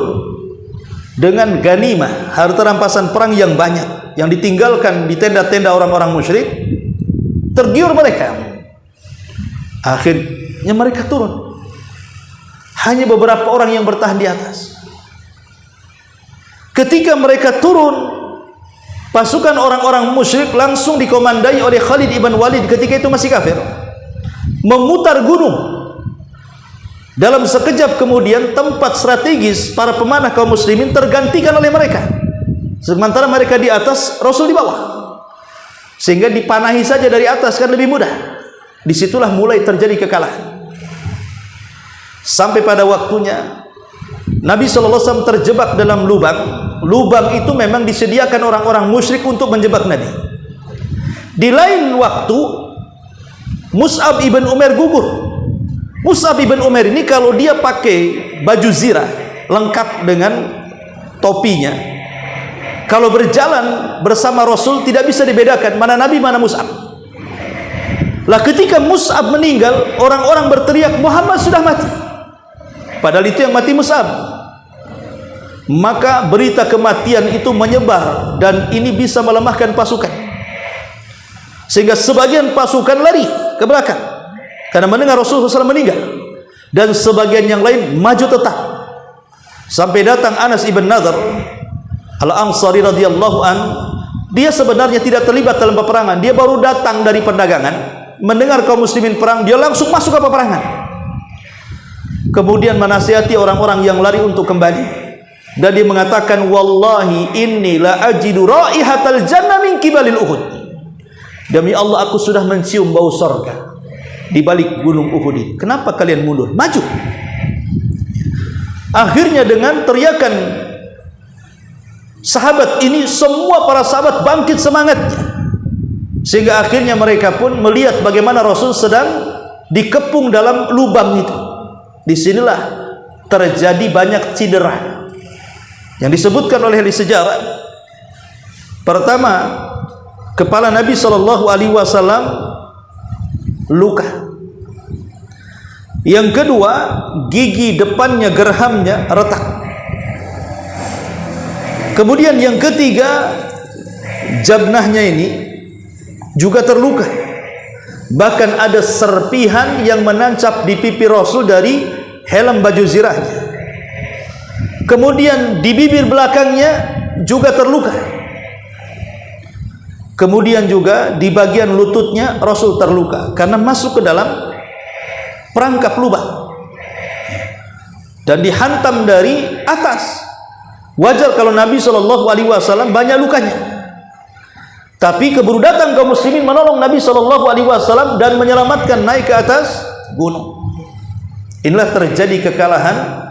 S2: dengan ganimah, harta rampasan perang yang banyak yang ditinggalkan di tenda-tenda orang-orang musyrik. Tergiur mereka, akhirnya mereka turun. Hanya beberapa orang yang bertahan di atas. Ketika mereka turun, pasukan orang-orang musyrik langsung dikomandai oleh Khalid ibn Walid, ketika itu masih kafir, memutar gunung. Dalam sekejap kemudian tempat strategis para pemanah kaum muslimin tergantikan oleh mereka, sementara mereka di atas, Rasul di bawah, sehingga dipanahi saja dari atas kan lebih mudah. Disitulah mulai terjadi kekalahan, sampai pada waktunya Nabi SAW terjebak dalam lubang. Lubang itu memang disediakan orang-orang musyrik untuk menjebak Nabi. Di lain waktu Mus'ab ibn Umair gugur. Mus'ab ibn Umair ini kalau dia pakai baju zirah lengkap dengan topinya, kalau berjalan bersama Rasul tidak bisa dibedakan mana Nabi mana Mus'ab. Lah ketika Mus'ab meninggal, orang-orang berteriak Muhammad sudah mati, padahal itu yang mati Mus'ab. Maka berita kematian itu menyebar, dan ini bisa melemahkan pasukan, sehingga sebagian pasukan lari ke belakang karena mendengar Rasulullah SAW meninggal, dan sebagian yang lain maju tetap, sampai datang Anas ibn Nadhr Al-Ansari radhiyallahu an. Dia sebenarnya tidak terlibat dalam peperangan, dia baru datang dari perdagangan, mendengar kaum muslimin perang, dia langsung masuk ke peperangan, kemudian menasihati orang-orang yang lari untuk kembali. Dan dia mengatakan, wallahi inni la ajidu raihatal jannah min kibalil Uhud. Demi Allah, aku sudah mencium bau surga di balik gunung Uhud ini. Kenapa kalian mundur? Maju. Akhirnya dengan teriakan sahabat ini, semua para sahabat bangkit semangatnya, sehingga akhirnya mereka pun melihat bagaimana Rasul sedang dikepung dalam lubang itu. Disinilah terjadi banyak cedera yang disebutkan oleh ahli sejarah. Pertama, kepala Nabi SAW luka. Yang kedua, gigi depannya, gerhamnya retak. Kemudian yang ketiga, jabnahnya ini juga terluka. Bahkan ada serpihan yang menancap di pipi Rasul dari helm baju zirahnya. Kemudian di bibir belakangnya juga terluka. Kemudian juga di bagian lututnya Rasul terluka karena masuk ke dalam perangkap lubang dan dihantam dari atas. Wajar kalau Nabi SAW banyak lukanya, tapi keburu datang kaum muslimin menolong Nabi SAW dan menyelamatkan, naik ke atas gunung. Inilah terjadi kekalahan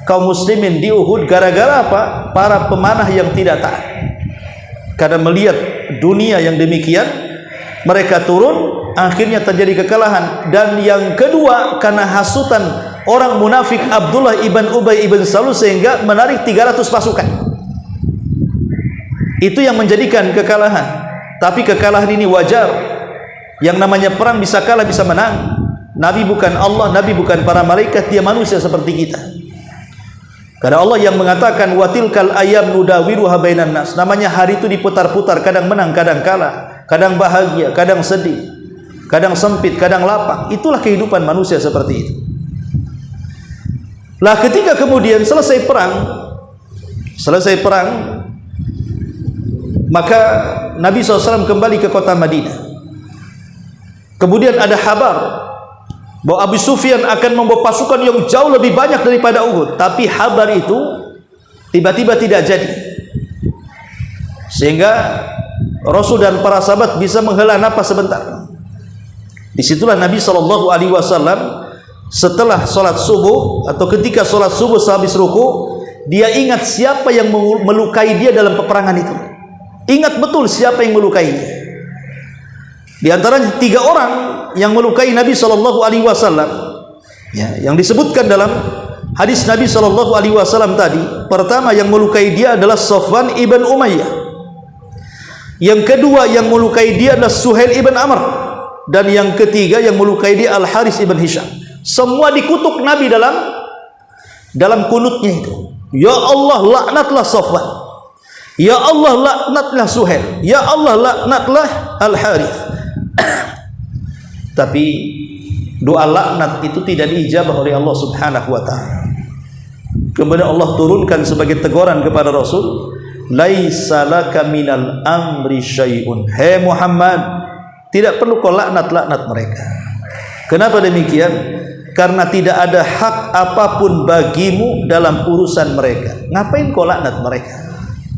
S2: kaum muslimin di Uhud gara-gara apa? Para pemanah yang tidak taat. Karena melihat dunia yang demikian, mereka turun, akhirnya terjadi kekalahan. Dan yang kedua, karena hasutan orang munafik Abdullah ibn Ubay ibn Salul, sehingga menarik 300 pasukan. Itu yang menjadikan kekalahan. Tapi kekalahan ini wajar. Yang namanya perang bisa kalah bisa menang. Nabi bukan Allah, Nabi bukan para malaikat, dia manusia seperti kita. Karena Allah yang mengatakan watilkal ayam nudawiruha bainan nas, namanya hari itu diputar-putar, kadang menang kadang kalah. kadang bahagia, kadang sedih, kadang sempit, kadang lapang. Itulah kehidupan manusia seperti itu. Lah ketika kemudian selesai perang, maka Nabi SAW kembali ke kota Madinah. Kemudian ada kabar bahwa Abu Sufyan akan membawa pasukan yang jauh lebih banyak daripada Uhud. Tapi kabar itu tiba-tiba tidak jadi, sehingga Rasul dan para sahabat bisa menghela napas sebentar. Disitulah Nabi SAW setelah sholat subuh atau ketika sholat subuh sehabis ruku, dia ingat siapa yang melukai dia dalam peperangan itu. Ingat betul siapa yang melukainya. Di antaranya 3 orang yang melukai Nabi SAW, ya, yang disebutkan dalam hadis Nabi SAW tadi. Pertama yang melukai dia adalah Safwan ibn Umayyah. Yang kedua yang melukai dia adalah Suhail ibn Amr, dan yang ketiga yang melukai dia Al-Haris ibn Hisham. Semua dikutuk Nabi dalam kunutnya itu. Ya Allah, laknatlah Safwan. Ya Allah, laknatlah Suhail. Ya Allah, laknatlah Al-Haris. Tapi doa laknat itu tidak diijabah oleh Allah Subhanahu wa taala. Kemudian Allah turunkan sebagai teguran kepada Rasul, laisa laka minal amri syai'un. Hai Muhammad, tidak perlu kau laknat mereka. Kenapa demikian? Karena tidak ada hak apapun bagimu dalam urusan mereka. Ngapain kau laknat mereka?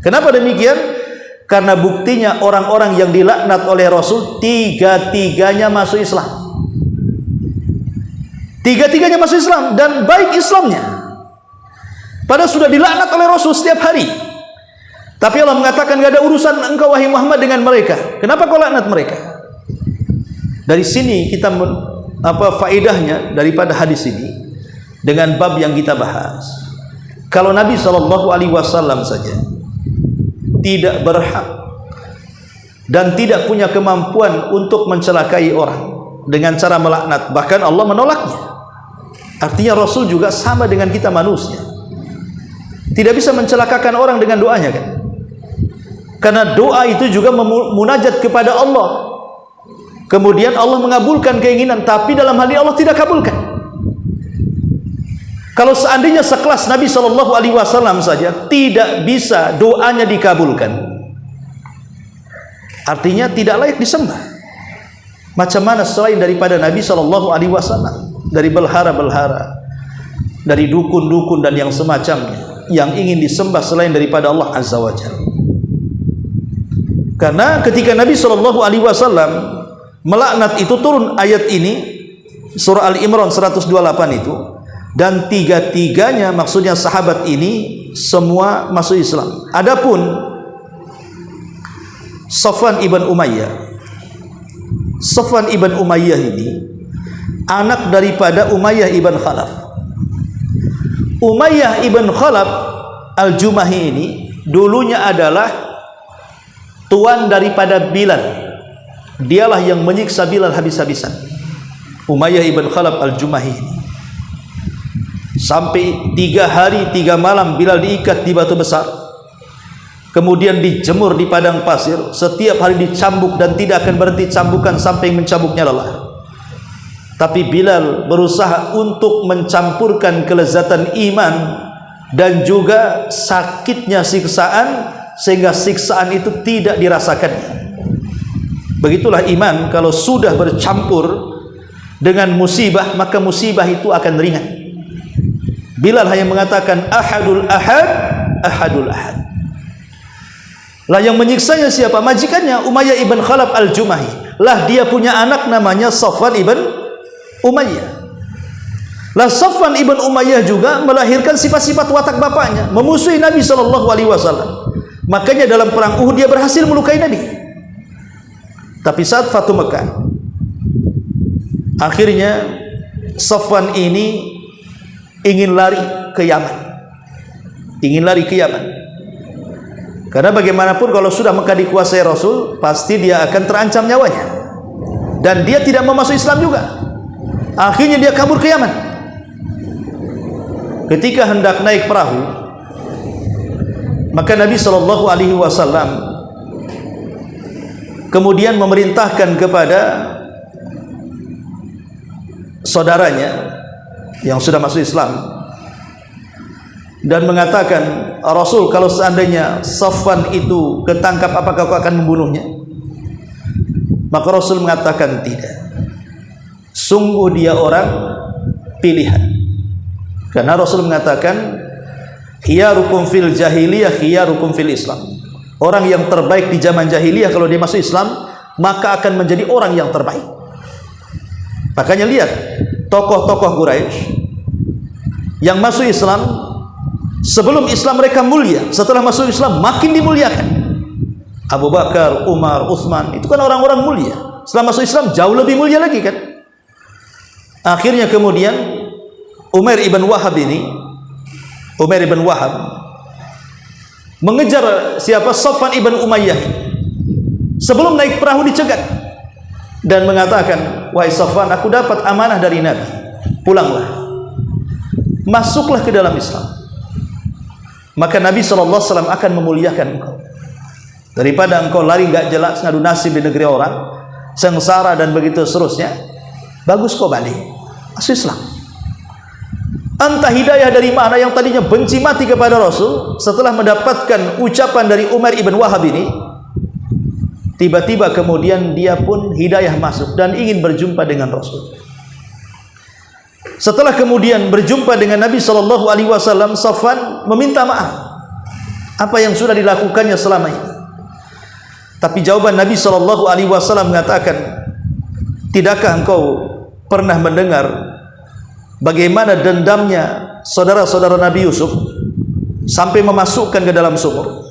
S2: Kenapa demikian? Karena buktinya orang-orang yang dilaknat oleh Rasul tiga-tiganya masuk Islam. Tiga-tiganya masuk Islam dan baik Islamnya. Padahal sudah dilaknat oleh Rasul setiap hari. Tapi Allah mengatakan, enggak ada urusan engkau wahai Muhammad dengan mereka. Kenapa kau laknat mereka? Dari sini kita faedahnya daripada hadis ini dengan bab yang kita bahas. Kalau Nabi SAW saja tidak berhak dan tidak punya kemampuan untuk mencelakai orang dengan cara melaknat, bahkan Allah menolaknya. Artinya Rasul juga sama dengan kita manusia, tidak bisa mencelakakan orang dengan doanya, kan? Karena doa itu juga munajat kepada Allah. Kemudian Allah mengabulkan keinginan, tapi dalam hal ini Allah tidak kabulkan. Kalau seandainya sekelas Nabi SAW saja tidak bisa doanya dikabulkan, artinya tidak layak disembah. Macam mana selain daripada Nabi SAW, dari belhara-belhara, dari dukun-dukun dan yang semacamnya, yang ingin disembah selain daripada Allah Azza wa Jalla. Karena ketika Nabi SAW melaknat itu turun ayat ini, surah Al-Imran 128 itu, dan tiga-tiganya maksudnya sahabat ini semua masuk Islam. Adapun Safwan ibn Umayyah ini anak daripada Umayyah ibn Khalaf. Umayyah ibn Khalaf Al-Jumahi ini dulunya adalah tuan daripada Bilal. Dialah yang menyiksa Bilal habis-habisan. Umayyah ibn Khalaf Al-Jumahi ini, sampai 3 hari 3 malam Bilal diikat di batu besar, kemudian dijemur di padang pasir, setiap hari dicambuk dan tidak akan berhenti cambukan sampai mencambuknya lelah. Tapi Bilal berusaha untuk mencampurkan kelezatan iman dan juga sakitnya siksaan, sehingga siksaan itu tidak dirasakannya. Begitulah iman, kalau sudah bercampur dengan musibah, maka musibah itu akan ringan. Bilal hanya mengatakan ahadul ahad, ahadul ahad. Lah yang menyiksanya siapa? Majikannya Umayyah ibn Khalaf Al-Jumahi. Lah dia punya anak namanya Safwan ibn Umayyah. Lah Safwan ibn Umayyah juga melahirkan sifat-sifat watak bapaknya, memusuhi Nabi SAW. Makanya dalam perang Uhud dia berhasil melukai Nabi. Tapi saat Fatu Mekah, akhirnya Safwan ini ingin lari ke Yaman. Karena bagaimanapun kalau sudah Mekah dikuasai Rasul, pasti dia akan terancam nyawanya. Dan dia tidak mau masuk Islam juga. Akhirnya dia kabur ke Yaman. Ketika hendak naik perahu, maka Nabi SAW kemudian memerintahkan kepada saudaranya yang sudah masuk Islam dan mengatakan, Rasul, kalau seandainya Safwan itu ketangkap, apakah kau akan membunuhnya? Maka Rasul mengatakan, tidak, sungguh dia orang pilihan. Karena Rasul mengatakan, khiyarukum fil jahiliyah khiyarukum fil Islam. Orang yang terbaik di zaman jahiliyah kalau dia masuk Islam, maka akan menjadi orang yang terbaik. Makanya lihat tokoh-tokoh Quraisy yang masuk Islam, sebelum Islam mereka mulia, setelah masuk Islam makin dimuliakan. Abu Bakar, Umar, Utsman, itu kan orang-orang mulia. Setelah masuk Islam jauh lebih mulia lagi kan. Akhirnya kemudian Umair ibn Wahab mengejar siapa? Safwan ibn Umayyah. Sebelum naik perahu dicegat dan mengatakan, wahai Safwan, aku dapat amanah dari Nabi, pulanglah, masuklah ke dalam Islam, maka Nabi SAW akan memuliakan engkau. Daripada engkau lari gak jelas, ngadu nasib di negeri orang, sengsara dan begitu seterusnya, bagus kau balik masuk Islam. Entah hidayah dari mana, yang tadinya benci mati kepada Rasul, setelah mendapatkan ucapan dari Umar ibn Wahab ini, tiba-tiba kemudian dia pun hidayah masuk dan ingin berjumpa dengan Rasul. Setelah kemudian berjumpa dengan Nabi SAW, Safwan meminta maaf apa yang sudah dilakukannya selama ini. Tapi jawaban Nabi SAW mengatakan, tidakkah engkau pernah mendengar bagaimana dendamnya saudara-saudara Nabi Yusuf sampai memasukkan ke dalam sumur?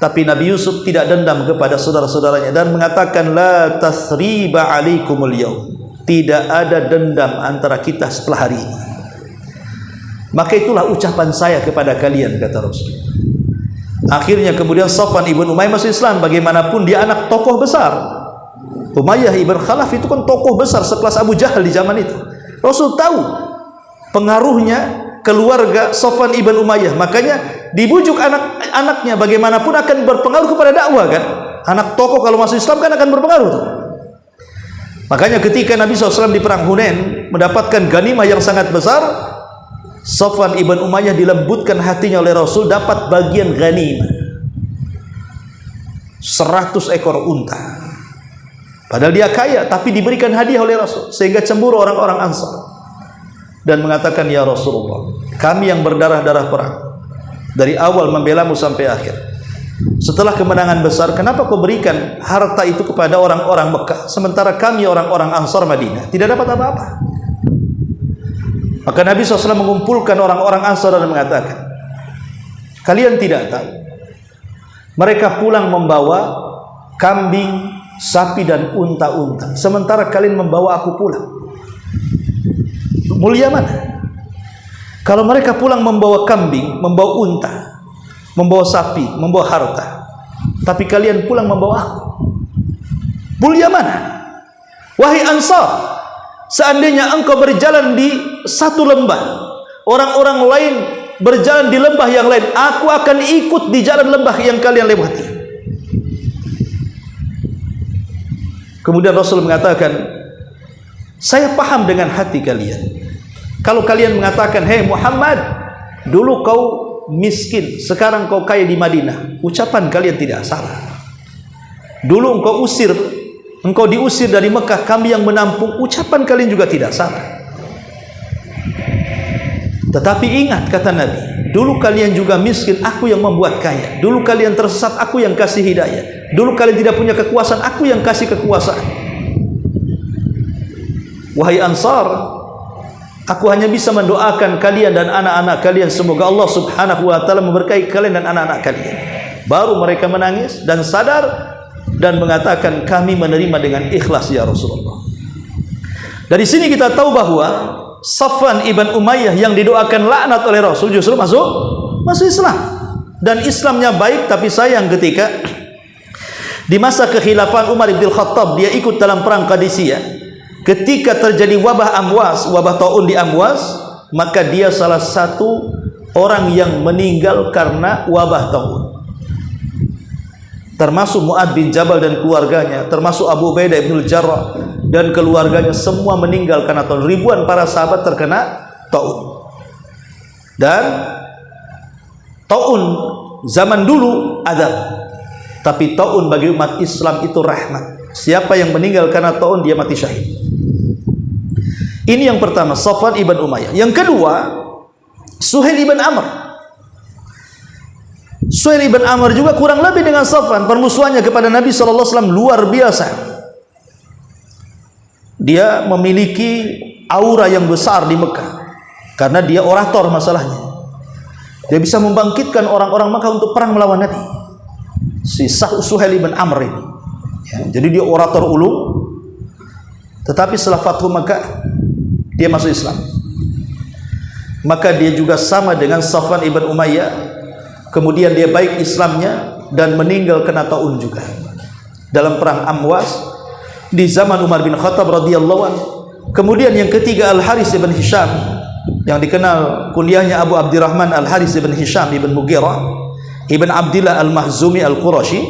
S2: Tapi Nabi Yusuf tidak dendam kepada saudara-saudaranya dan mengatakan, la tasriba alaikumul yaum, tidak ada dendam antara kita setelah hari ini. Maka itulah ucapan saya kepada kalian, kata Rasul. Akhirnya kemudian Safwan ibn Umayyah masuk Islam. Bagaimanapun dia anak tokoh besar. Umayyah ibn Khalaf itu kan tokoh besar sekelas Abu Jahal di zaman itu. Rasul tahu pengaruhnya keluarga Safwan ibn Umayyah, makanya dibujuk anak-anaknya, bagaimanapun akan berpengaruh kepada dakwah kan. Anak tokoh kalau masuk Islam kan akan berpengaruh tuh. Makanya ketika Nabi SAW di perang Hunain mendapatkan ganimah yang sangat besar, Safwan ibn Umayyah dilembutkan hatinya oleh Rasul, dapat bagian ganimah 100 ekor unta. Padahal dia kaya, tapi diberikan hadiah oleh Rasul, sehingga cemburu orang-orang Ansar dan mengatakan, ya Rasulullah, kami yang berdarah-darah perang dari awal membelamu sampai akhir, setelah kemenangan besar, kenapa kau berikan harta itu kepada orang-orang Mekah, sementara kami orang-orang Ansar Madinah tidak dapat apa-apa? Maka Nabi SAW mengumpulkan orang-orang Ansar dan mengatakan, kalian tidak tahu, mereka pulang membawa kambing, sapi dan unta-unta, sementara kalian membawa aku pulang. Mulia mana? Kalau mereka pulang membawa kambing, membawa unta, membawa sapi, membawa harta, tapi kalian pulang membawa aku, mulia mana? Wahai Ansar, seandainya engkau berjalan di satu lembah, orang-orang lain berjalan di lembah yang lain, aku akan ikut di jalan lembah yang kalian lewati. Kemudian Rasul mengatakan, saya paham dengan hati kalian. Kalau kalian mengatakan, hei Muhammad, dulu kau miskin, sekarang kau kaya di Madinah, ucapan kalian tidak salah. Dulu engkau diusir dari Mekah, kami yang menampung, ucapan kalian juga tidak salah. Tetapi ingat, kata Nabi, dulu kalian juga miskin, aku yang membuat kaya. Dulu kalian tersesat, aku yang kasih hidayah. Dulu kalian tidak punya kekuasaan, aku yang kasih kekuasaan. Wahai Ansar, aku hanya bisa mendoakan kalian dan anak-anak kalian, semoga Allah Subhanahu wa taala memberkahi kalian dan anak-anak kalian. Baru mereka menangis dan sadar dan mengatakan, kami menerima dengan ikhlas ya Rasulullah. Dari sini kita tahu bahwa Safwan ibn Umayyah yang didoakan laknat oleh Rasul justru masuk Islam, dan Islamnya baik. Tapi sayang, ketika di masa kekhilafan Umar bin Khattab, dia ikut dalam perang Qadisiyah. Ketika terjadi wabah Amwas, wabah taun di Amwas, maka dia salah satu orang yang meninggal karena wabah taun. termasuk Mu'adz bin Jabal dan keluarganya, termasuk Abu Ubaidah bin Jarrah dan keluarganya, semua meninggal karena taun. Ribuan para sahabat terkena taun. Dan taun zaman dulu adab, tapi taun bagi umat Islam itu rahmat. Siapa yang meninggal karena taun, dia mati syahid. Ini yang pertama, Safwan ibn Umayyah. Yang kedua, Suhail ibn Amr. Suhail ibn Amr juga kurang lebih dengan Safwan, permusuhannya kepada Nabi SAW luar biasa. Dia memiliki aura yang besar di Mekah karena dia orator masalahnya. Dia bisa membangkitkan orang-orang Mekah untuk perang melawan Nabi. Si Suhail ibn Amr ini, ya, jadi dia orator ulung. Tetapi setelah Fathu Mekah, dia masuk Islam. Maka dia juga sama dengan Safwan ibn Umayyah. Kemudian dia baik Islamnya dan meninggal kena taun juga dalam perang Amwas di zaman Umar bin Khattab radhiyallahu anhu. Kemudian yang ketiga, Al-Harits ibn Hisham, yang dikenal kunyahnya Abu Abdurrahman Al-Harits ibn Hisham ibn Mughirah ibn Abdillah Al-Mahzumi Al-Qurashi.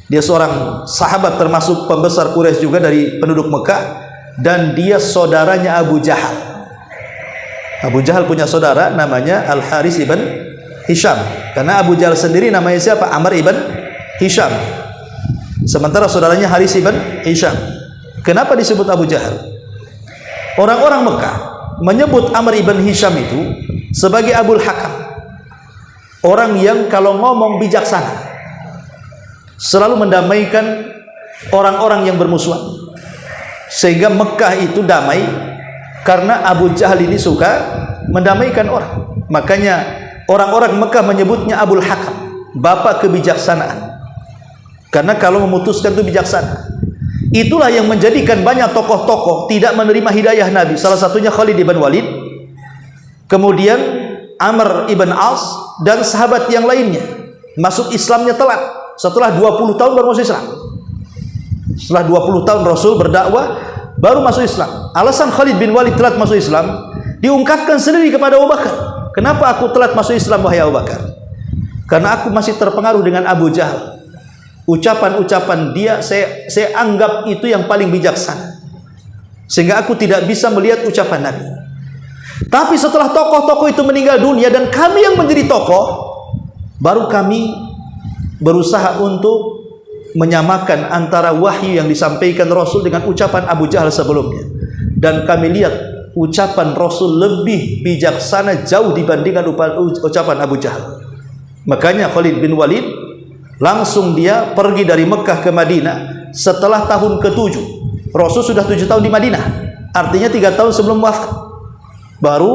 S2: Dia seorang sahabat termasuk pembesar Quraisy juga dari penduduk Mekah, dan dia saudaranya Abu Jahal. Abu Jahal punya saudara namanya Al-Harits ibn Hisham, karena Abu Jahal sendiri namanya siapa? Amr ibn Hisham. Sementara saudaranya Harits ibn Hisham. Kenapa disebut Abu Jahal? Orang-orang Mekah menyebut Amr ibn Hisham itu sebagai Abul Hakam, orang yang kalau ngomong bijaksana, selalu mendamaikan orang-orang yang bermusuhan, sehingga Mekah itu damai karena Abu Jahal ini suka mendamaikan orang. Makanya orang-orang Mekah menyebutnya Abul Hakam, bapak kebijaksanaan, karena kalau memutuskan itu bijaksana. Itulah yang menjadikan banyak tokoh-tokoh tidak menerima hidayah Nabi. Salah satunya Khalid ibn Walid, kemudian Amr ibn As, dan sahabat yang lainnya. Masuk Islamnya telat, setelah 20 tahun baru masuk Islam. Setelah 20 tahun Rasul berdakwah baru masuk Islam. Alasan Khalid bin Walid telat masuk Islam diungkapkan sendiri kepada Abu Bakar. Kenapa aku telat masuk Islam wahai Abu Bakar? Karena aku masih terpengaruh dengan Abu Jahal. Ucapan-ucapan dia saya anggap itu yang paling bijaksana, sehingga aku tidak bisa melihat ucapan Nabi. Tapi setelah tokoh-tokoh itu meninggal dunia dan kami yang menjadi tokoh, baru kami berusaha untuk menyamakan antara wahyu yang disampaikan Rasul dengan ucapan Abu Jahal sebelumnya. Dan kami lihat ucapan Rasul lebih bijaksana jauh dibandingkan ucapan Abu Jahal. Makanya Khalid bin Walid langsung dia pergi dari Mekah ke Madinah setelah tahun ke-7. Rasul sudah 7 tahun di Madinah, artinya 3 tahun sebelum wafat. Baru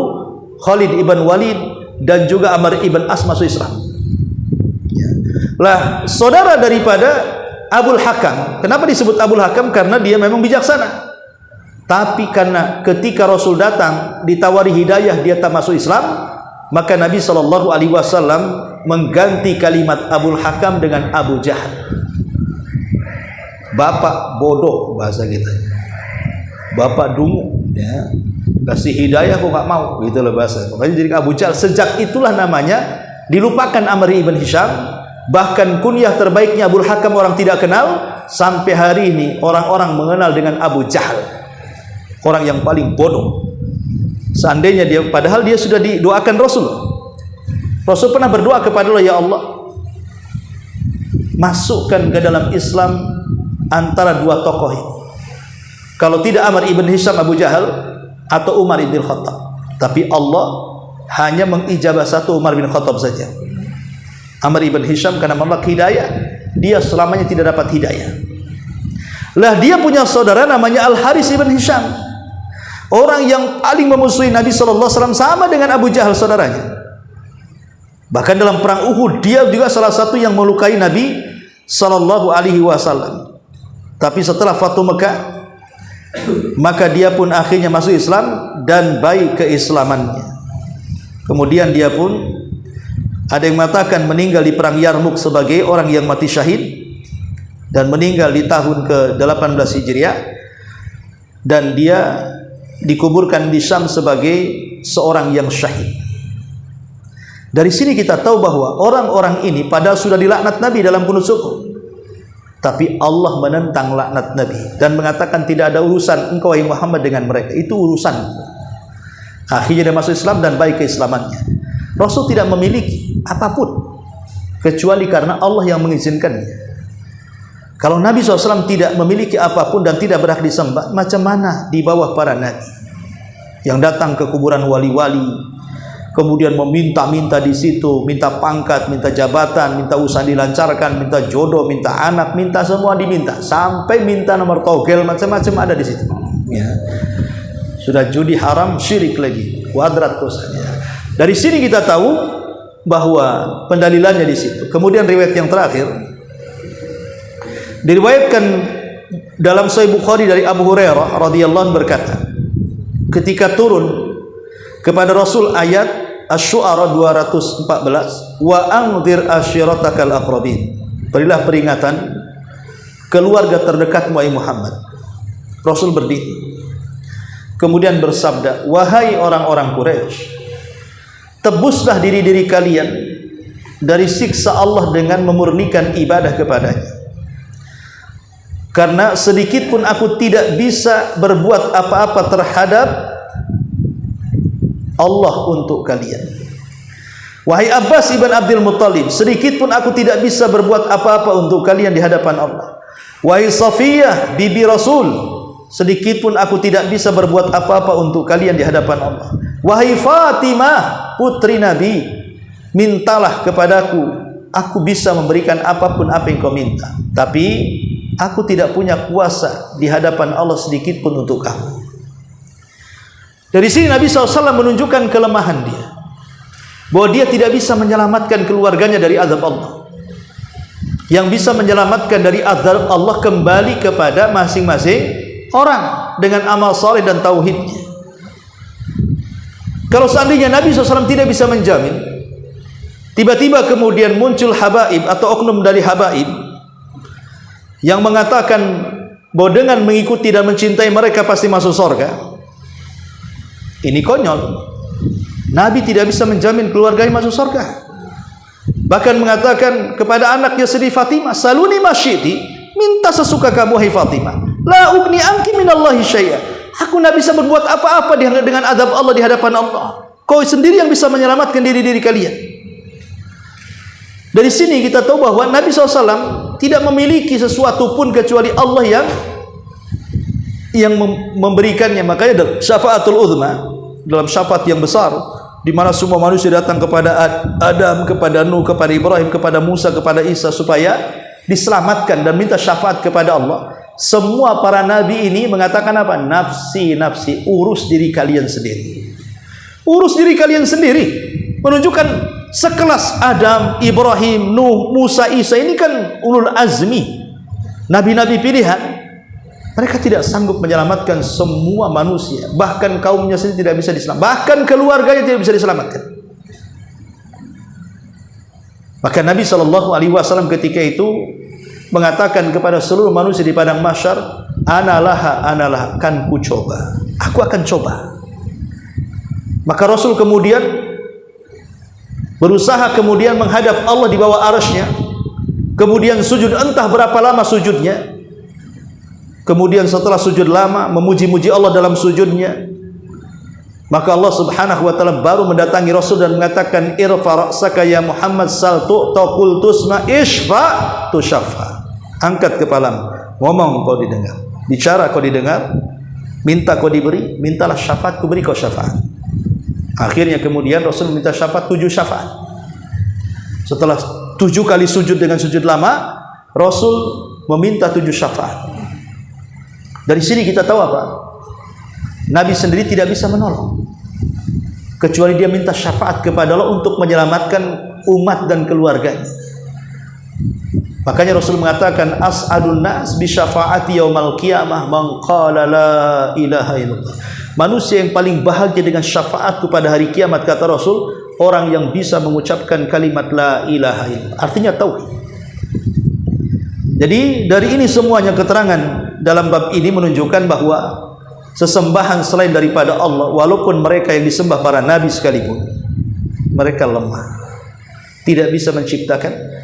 S2: Khalid ibn Walid dan juga Amr ibn As masuk Islam. Lah, saudara daripada Abul Hakam. Kenapa disebut Abul Hakam? Karena dia memang bijaksana. Tapi karena ketika Rasul datang ditawari hidayah, dia tak masuk Islam, maka Nabi SAW mengganti kalimat Abul Hakam dengan Abu Jahal. Bapak bodoh bahasa kita, bapak dungu, ya, kasih hidayah kok nggak mau, gitu loh bahasa. Makanya jadi Abu Jahal. Sejak itulah namanya dilupakan Amr ibn Hisham. Bahkan kunyah terbaiknya Abul Hakam orang tidak kenal. Sampai hari ini orang-orang mengenal dengan Abu Jahal, orang yang paling bodoh. Seandainya dia, padahal dia sudah didoakan Rasul. Rasul pernah berdoa kepada Allah, ya Allah, masukkan ke dalam Islam antara dua tokoh ini. Kalau tidak Amr ibn Hisham, Abu Jahal, atau Umar ibn Khattab. Tapi Allah hanya mengijabah satu, Umar bin Khattab saja. Amr ibn Hisham karena menolak hidayah, dia selamanya tidak dapat hidayah. Lah, dia punya saudara namanya Al-Harits ibn Hisham, orang yang paling memusuhi Nabi SAW, sama dengan Abu Jahal saudaranya. Bahkan dalam perang Uhud dia juga salah satu yang melukai Nabi SAW. Tapi setelah Fathu Mekah, maka dia pun akhirnya masuk Islam dan baik keislamannya. Kemudian dia pun, ada yang mengatakan, meninggal di perang Yarmuk sebagai orang yang mati syahid, dan meninggal di tahun ke-18 Hijriah, dan dia dikuburkan di Syam sebagai seorang yang syahid. Dari sini kita tahu bahwa orang-orang ini padahal sudah dilaknat Nabi dalam kunut syukur. Tapi Allah menentang laknat Nabi dan mengatakan tidak ada urusan engkau wahai Muhammad dengan mereka, itu urusan. Akhirnya dia masuk Islam dan baik keislamannya. Rasul tidak memiliki apapun kecuali karena Allah yang mengizinkannya. Kalau Nabi SAW tidak memiliki apapun dan tidak berhak disembah, macam mana di bawah para nabi yang datang ke kuburan wali-wali, kemudian meminta-minta di situ, minta pangkat, minta jabatan, minta usaha dilancarkan, minta jodoh, minta anak, minta semua diminta, sampai minta nomor togel, macam-macam ada di situ. Ya. Sudah judi haram, syirik lagi, kuadrat dosanya. Dari sini kita tahu bahwa pendalilannya di situ. Kemudian riwayat yang terakhir diriwayatkan dalam Sahih Bukhari dari Abu Hurairah radhiyallahu anhu berkata, ketika turun kepada Rasul ayat Asy-Syu'ara 214, wa anzir ashiratakal aqrabin, berilah peringatan keluarga terdekatmu wahai Muhammad. Rasul berdiri kemudian bersabda, wahai orang-orang Quraisy, tebuslah diri-diri kalian dari siksa Allah dengan memurnikan ibadah kepadanya. Karena sedikit pun aku tidak bisa berbuat apa-apa terhadap Allah untuk kalian. Wahai Abbas ibn Abdul Muttalib, sedikit pun aku tidak bisa berbuat apa-apa untuk kalian di hadapan Allah. Wahai Safiyah bibi Rasul, sedikit pun aku tidak bisa berbuat apa-apa untuk kalian di hadapan Allah. Wahai Fatimah putri Nabi, mintalah kepadaku, aku bisa memberikan apapun apa yang kau minta, tapi aku tidak punya kuasa di hadapan Allah sedikit pun untuk kamu. Dari sini Nabi SAW menunjukkan kelemahan dia, bahwa dia tidak bisa menyelamatkan keluarganya dari azab Allah. Yang bisa menyelamatkan dari azab Allah kembali kepada masing-masing orang dengan amal saleh dan tauhidnya. Kalau seandainya Nabi SAW tidak bisa menjamin, tiba-tiba kemudian muncul habaib atau oknum dari habaib yang mengatakan bahwa dengan mengikuti dan mencintai mereka pasti masuk surga, ini konyol. Nabi tidak bisa menjamin keluarganya masuk surga. Bahkan mengatakan kepada anaknya sendiri Fatimah, saluni masyiti, minta sesuka kamu hai Fatimah, la ugni anki minallahi syai'a, aku tidak bisa berbuat apa-apa dengan azab Allah di hadapan Allah. Kau sendiri yang bisa menyelamatkan diri-diri kalian. Dari sini kita tahu bahwa Nabi SAW tidak memiliki sesuatu pun kecuali Allah yang memberikannya. Makanya dalam syafaatul uzma, dalam syafaat yang besar, di mana semua manusia datang kepada Adam, kepada Nuh, kepada Ibrahim, kepada Musa, kepada Isa supaya diselamatkan dan minta syafaat kepada Allah. Semua para nabi ini mengatakan apa? Nafsi, nafsi, urus diri kalian sendiri. Urus diri kalian sendiri. Menunjukkan sekelas Adam, Ibrahim, Nuh, Musa, Isa ini kan ulul azmi, nabi-nabi pilihan. Mereka tidak sanggup menyelamatkan semua manusia, bahkan kaumnya sendiri tidak bisa diselamatkan, bahkan keluarganya tidak bisa diselamatkan. Maka Nabi SAW ketika itu mengatakan kepada seluruh manusia di padang mahsyar, analah, kan ku coba, aku akan coba. Maka Rasul kemudian berusaha kemudian menghadap Allah di bawah arasy-Nya, kemudian sujud entah berapa lama sujudnya. Kemudian setelah sujud lama memuji-muji Allah dalam sujudnya, maka Allah Subhanahu wa taala baru mendatangi Rasul dan mengatakan, irfa ra'saka ya Muhammad, sal tu'taqul tusma ishfa tushaffa. Angkat kepalamu, ngomong kau didengar, bicara kau didengar, minta kau diberi, mintalah syafaat kau beri kau syafaat. Akhirnya kemudian Rasul minta syafaat 7 syafaat. Setelah 7 kali sujud dengan sujud lama, Rasul meminta 7 syafaat. Dari sini kita tahu apa? Nabi sendiri tidak bisa menolong, kecuali dia minta syafaat kepada Allah untuk menyelamatkan umat dan keluarganya. Makanya Rasul mengatakan, as'adun nas bi syafaati yaumal qiyamah man qala la ilaha illallah. Manusia yang paling bahagia dengan syafaatku pada hari kiamat, kata Rasul, orang yang bisa mengucapkan kalimat la ilaha illallah, artinya tauhid. Jadi dari ini semuanya keterangan dalam bab ini menunjukkan bahwa sesembahan selain daripada Allah, walaupun mereka yang disembah para nabi sekalipun, mereka lemah, tidak bisa menciptakan.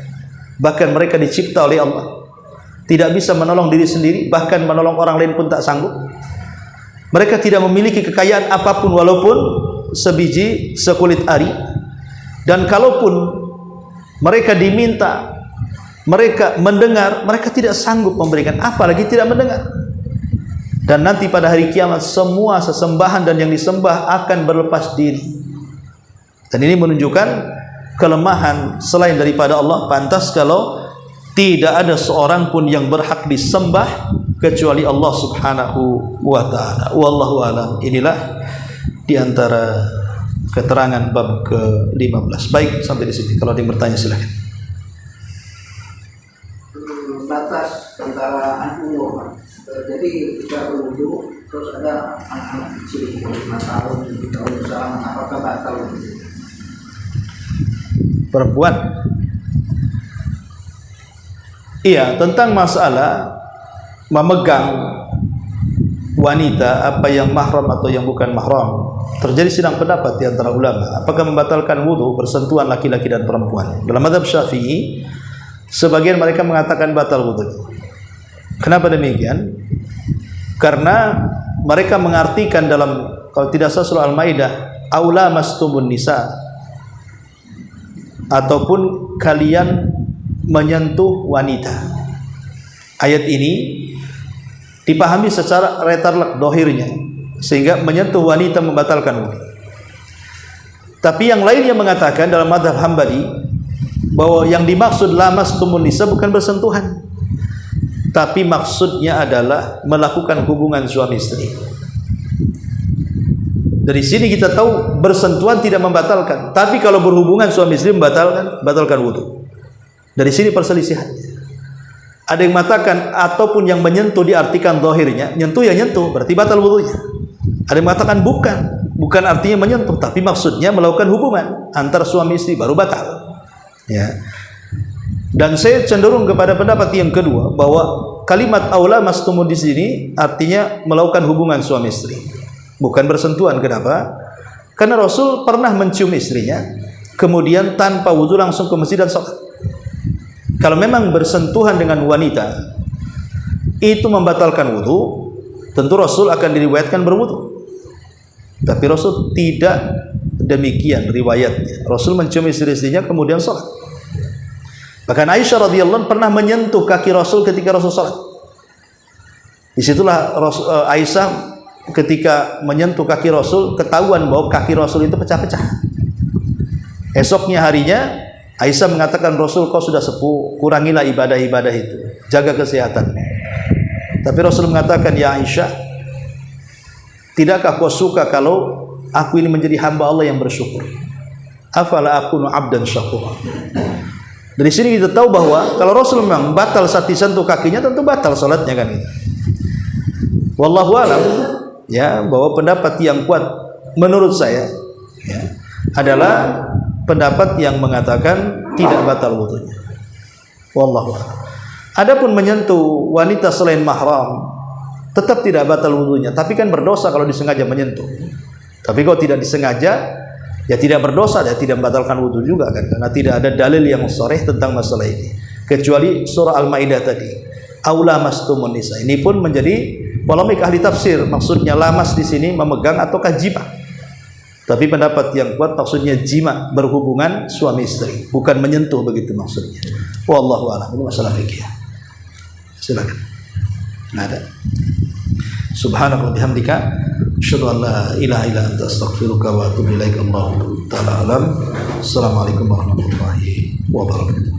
S2: Bahkan mereka dicipta oleh Allah, tidak bisa menolong diri sendiri, bahkan menolong orang lain pun tak sanggup. Mereka tidak memiliki kekayaan apapun walaupun sebiji sekulit ari, dan kalaupun mereka diminta, mereka mendengar, mereka tidak sanggup memberikan, apalagi tidak mendengar. Dan nanti pada hari kiamat semua sesembahan dan yang disembah akan berlepas diri. Dan ini menunjukkan kelemahan selain daripada Allah. Pantas kalau tidak ada seorang pun yang berhak disembah kecuali Allah Subhanahu wa ta'ala. Wallahu a'lam. Inilah di antara keterangan bab ke-15. Baik, sampai di sini. Kalau ada yang bertanya silakan.
S1: Batas antara umur. Jadi kita berwudu terus ada anak-anak kecil 5 tahun, 7 tahun usaha, apakah batal?
S2: Perempuan. Iya, tentang masalah memegang wanita, apa yang mahram atau yang bukan mahram, terjadi sidang pendapat di antara ulama. Apakah membatalkan wudu bersentuhan laki-laki dan perempuan? Dalam mazhab Syafi'i, sebagian mereka mengatakan batal wudu. Kenapa demikian? Karena mereka mengartikan dalam, kalau tidak salah surah Al-Maidah, aula mastumun nisa, ataupun kalian menyentuh wanita. Ayat ini dipahami secara retarlek dohirnya, sehingga menyentuh wanita membatalkan wudu. Tapi yang lainnya mengatakan dalam mazhab Hambali bahwa yang dimaksud lamastumun nisa bukan bersentuhan, tapi maksudnya adalah melakukan hubungan suami istri. Dari sini kita tahu bersentuhan tidak membatalkan, tapi kalau berhubungan suami istri membatalkan wudu. Dari sini perselisihannya. Ada yang mengatakan ataupun yang menyentuh diartikan zahirnya, nyentuh ya nyentuh, berarti batal wudunya. Ada yang mengatakan bukan artinya menyentuh, tapi maksudnya melakukan hubungan antar suami istri baru batal. Ya. Dan saya cenderung kepada pendapat yang kedua, bahwa kalimat aula mastumun di sini artinya melakukan hubungan suami istri, bukan bersentuhan. Kenapa? Karena Rasul pernah mencium istrinya, kemudian tanpa wudu langsung ke masjid dan sholat. Kalau memang bersentuhan dengan wanita itu membatalkan wudu, tentu Rasul akan diriwayatkan berwudu. Tapi Rasul tidak demikian riwayatnya. Rasul mencium istri-istrinya kemudian sholat. Bahkan Aisyah radhiyallahu anha pernah menyentuh kaki Rasul ketika Rasul salat. Disitulah Aisyah ketika menyentuh kaki Rasul ketahuan bahwa kaki Rasul itu pecah-pecah. Esoknya harinya Aisyah mengatakan, Rasul kau sudah sepuh, kurangilah ibadah-ibadah itu, jaga kesehatan. Tapi Rasul mengatakan, ya Aisyah, tidakkah kau suka kalau aku ini menjadi hamba Allah yang bersyukur? Afala akunu abdan syakur. Dari sini kita tahu bahwa kalau Rasul memang batal saat disentuh kakinya, tentu batal salatnya kan gitu. Wallahu alam, ya, bahwa pendapat yang kuat menurut saya ya, adalah pendapat yang mengatakan tidak batal wudunya. Wallahu a'lam. Adapun menyentuh wanita selain mahram tetap tidak batal wudunya, tapi kan berdosa kalau disengaja menyentuh. Tapi kalau tidak disengaja ya tidak berdosa, ya tidak membatalkan wudu juga kan, karena tidak ada dalil yang sharih tentang masalah ini kecuali surah Al-Maidah tadi, aula mastumun nisa. Ini pun menjadi polemik ahli tafsir, maksudnya lamas di sini memegang ataukah jima. Tapi pendapat yang kuat maksudnya jima, berhubungan suami istri, bukan menyentuh, begitu maksudnya. Wallahu a'lam. Ini masalah fikih. Silakan. Nggak ada. Subhanallah bihamdika, asyhadu an la ilaha illa anta, astaghfiruka wa atubu ilaik. Allahu ta'ala alam. Assalamualaikum warahmatullahi wabarakatuh.